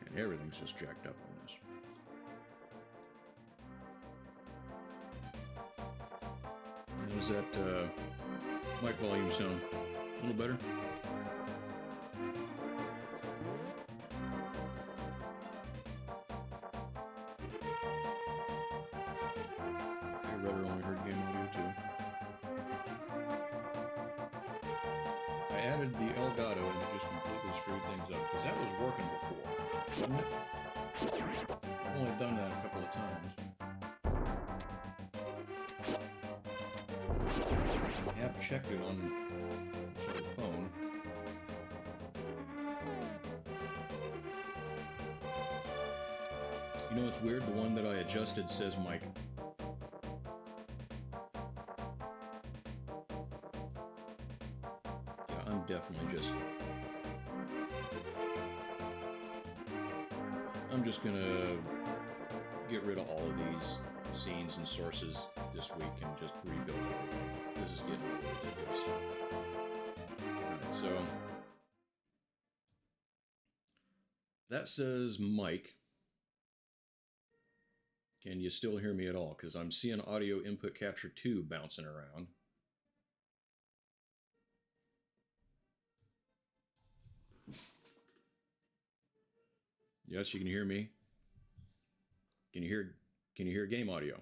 And everything's just jacked up on this. How's that mic volume sound? A little better? I read or only heard game audio too. I added the Elgato and it just completely screwed things up because that was working before, wasn't it? I've only done that a couple of times. I have checked it on sort of phone. You know what's weird? The one that I adjusted says mic. Yeah, I'm definitely just... I'm just gonna get rid of all of these scenes and sources this week and just rebuild everything. This is getting ridiculous. Alright, so that says mic. Can you still hear me at all? Because I'm seeing audio input capture 2 bouncing around. Yes, you can hear me. Can you hear game audio?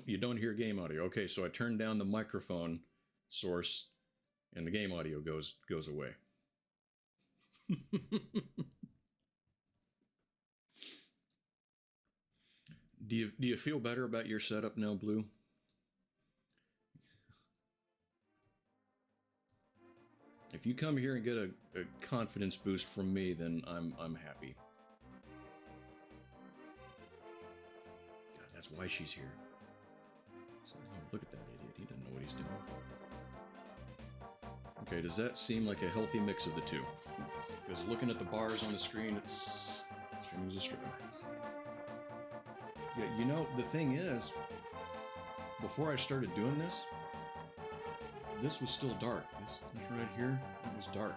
You don't hear game audio. Okay, so I turned down the microphone source and the game audio goes away. Do you feel better about your setup now, Blue? If you come here and get a confidence boost from me, then I'm happy. God, that's why she's here. So, oh, look at that idiot. He doesn't know what he's doing. Okay, does that seem like a healthy mix of the two? Because looking at the bars on the screen, it's streaming as a stream. Yeah, you know, the thing is, before I started doing this was still dark. This right here, it was dark.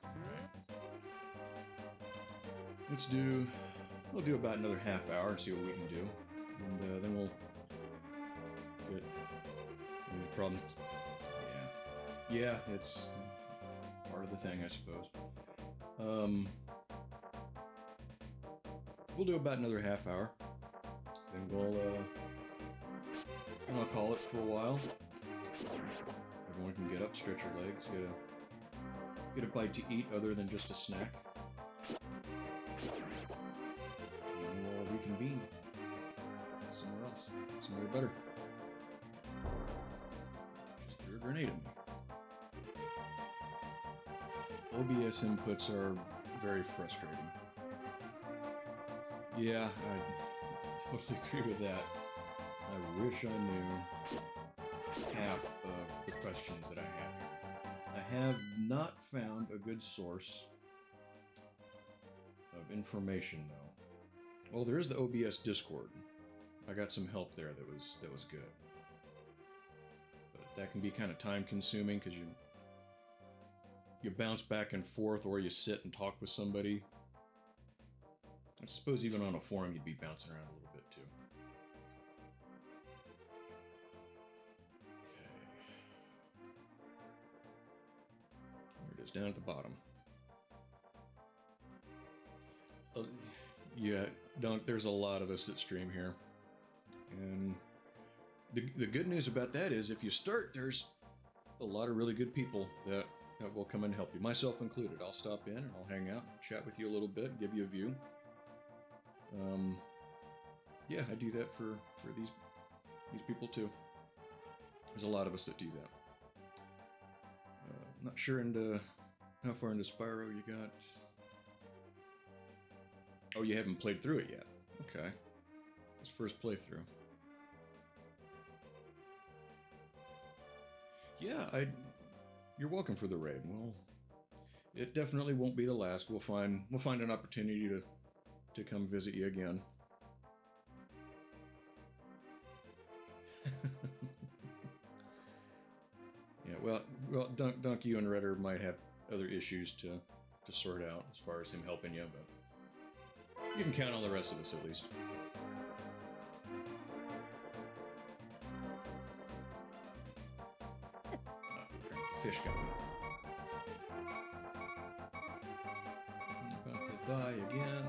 Alright. We'll do about another half hour, see what we can do. And then we'll get any problems. Yeah, it's part of the thing, I suppose. We'll do about another half hour. Then I'll call it for a while. Everyone can get up, stretch your legs, get a bite to eat other than just a snack. And we'll reconvene somewhere else, somewhere better. Just threw a grenade at me. OBS inputs are very frustrating. Yeah, I totally agree with that. I wish I knew half of the questions that I have here. I have not found a good source of information, though. Well, there is the OBS Discord. I got some help there that was good. But that can be kind of time-consuming because you bounce back and forth, or you sit and talk with somebody. I suppose even on a forum you'd be bouncing around a little bit too. Okay. There it is, down at the bottom. Yeah, Dunk, there's a lot of us that stream here. And the good news about that is if you start, there's a lot of really good people that will come and help you, myself included. I'll stop in and I'll hang out, chat with you a little bit, give you a view. Yeah, I do that for these people too. There's a lot of us that do that. Not sure how far into Spyro you got. Oh, you haven't played through it yet. Okay, it's first playthrough. Yeah, you're welcome for the raid. Well, it definitely won't be the last. We'll find an opportunity to come visit you again. Yeah, well, Dunk, you and Redder might have other issues to sort out as far as him helping you, but You can count on the rest of us, at least. The fish got me. I'm about to die again.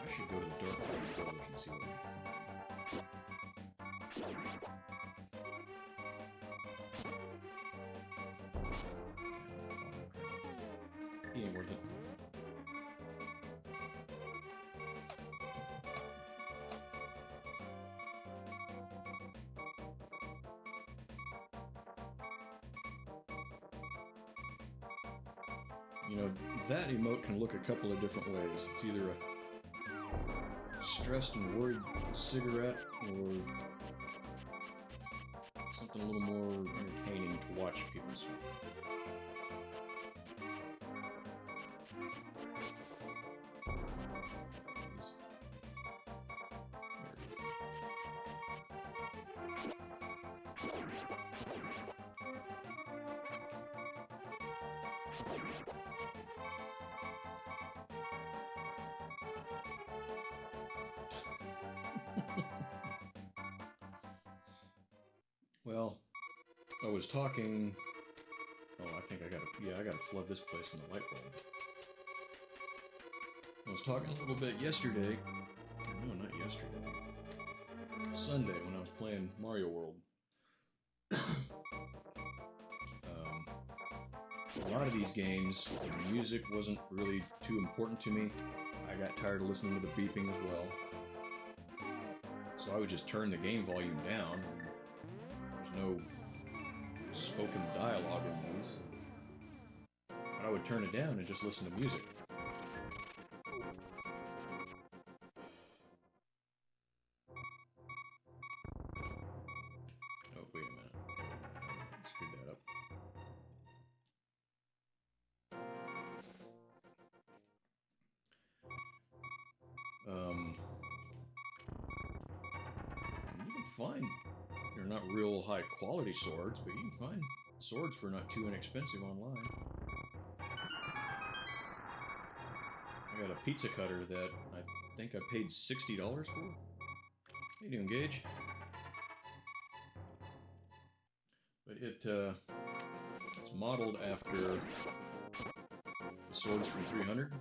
I should go to the Dark Village and see what we can find. He ain't worth it. You know, that emote can look a couple of different ways. It's either a stressed and worried cigarette or something a little more entertaining to watch people smoke. Well, I was talking. Oh, I think I gotta flood this place in the light bulb. I was talking a little bit yesterday. No, not yesterday. Sunday when I was playing Mario World. A lot of these games, the music wasn't really too important to me. I got tired of listening to the beeping as well. So I would just turn the game volume down. There's no spoken dialogue in these. But I would turn it down and just listen to music. Oh, wait a minute. I screwed that up. You can find, they're not real high quality swords, but you can find swords for not too inexpensive online. I got a pizza cutter that I think I paid $60 for. How you doing, Gage? But it's modeled after the swords from 300.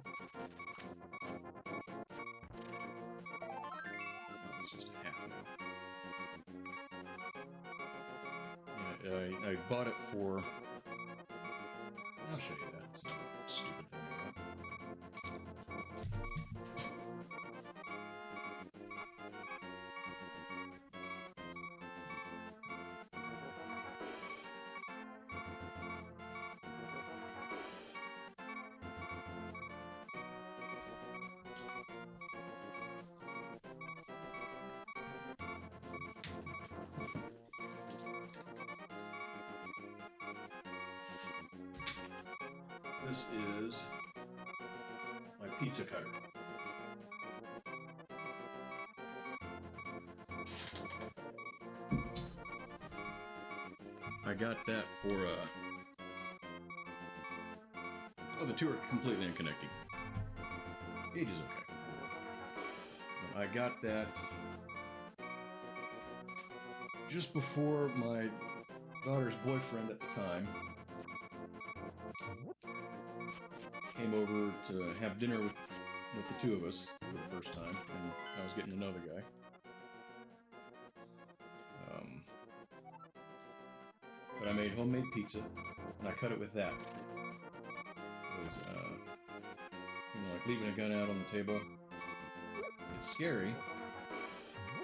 It's just half now. Yeah, I bought it for. I'll show you that. It's a stupid thing. This is my pizza cutter. I got that for oh, the two are completely unconnected. Age is okay. But I got that just before my daughter's boyfriend at the time came over to have dinner with the two of us for the first time, and I was getting to know the guy. But I made homemade pizza, and I cut it with that. It was, you know, like leaving a gun out on the table. It's scary,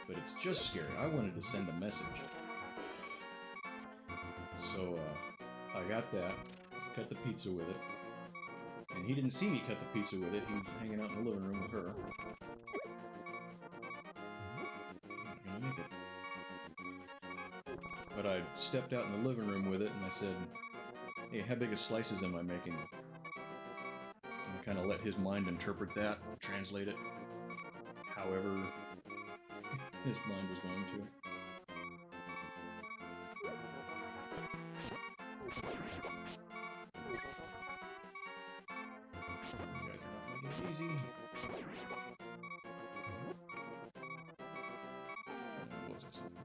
but it's just scary. I wanted to send a message. So, I got that, cut the pizza with it. And he didn't see me cut the pizza with it. He was hanging out in the living room with her. I'm not gonna make it. But I stepped out in the living room with it and I said, hey, how big of slices am I making? And I kind of let his mind interpret that, translate it however his mind was going to. easy. What was I saying?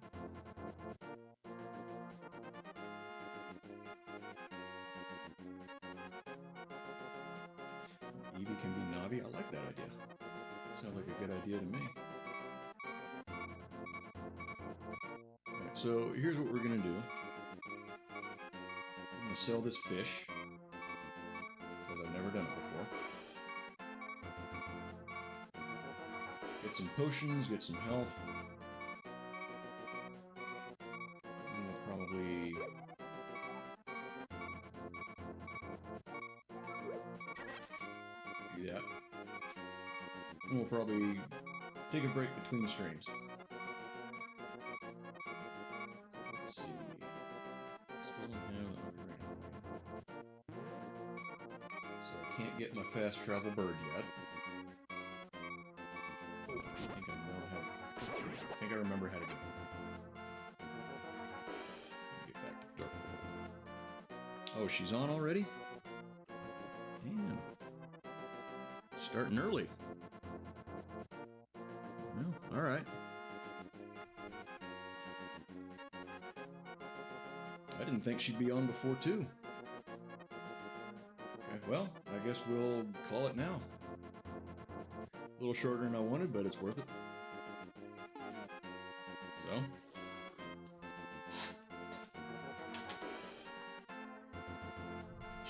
Eevee can be Navi. I like that idea. Sounds like a good idea to me. Alright, so here's what we're gonna do. I'm gonna sell this fish because I've never done it before. Get some potions, get some health. And we'll probably do that. And we'll probably take a break between streams. Let's see. Still don't have the upgrade thing. So I can't get my fast travel bird yet. I think I remember how to get it. Let me get back to the dark world. Oh, she's on already? Damn. Starting early. Well, alright. I didn't think she'd be on before, too. Okay, well, I guess we'll call it now. A little shorter than I wanted, but it's worth it. So.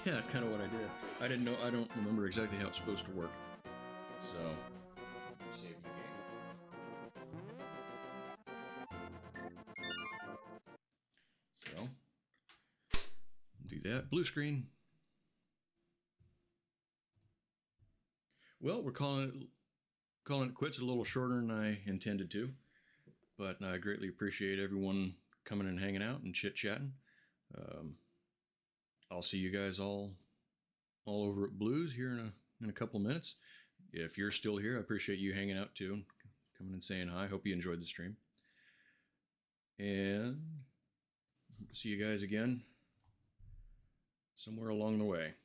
Yeah, that's kind of what I did. I don't remember exactly how it's supposed to work. So, let me save my game. So, do that. Blue screen. Well, we're calling it quits a little shorter than I intended to, but I greatly appreciate everyone coming and hanging out and chit-chatting. I'll see you guys all over at Blues here in a couple of minutes. If you're still here, I appreciate you hanging out too, coming and saying hi. Hope you enjoyed the stream, and see you guys again somewhere along the way.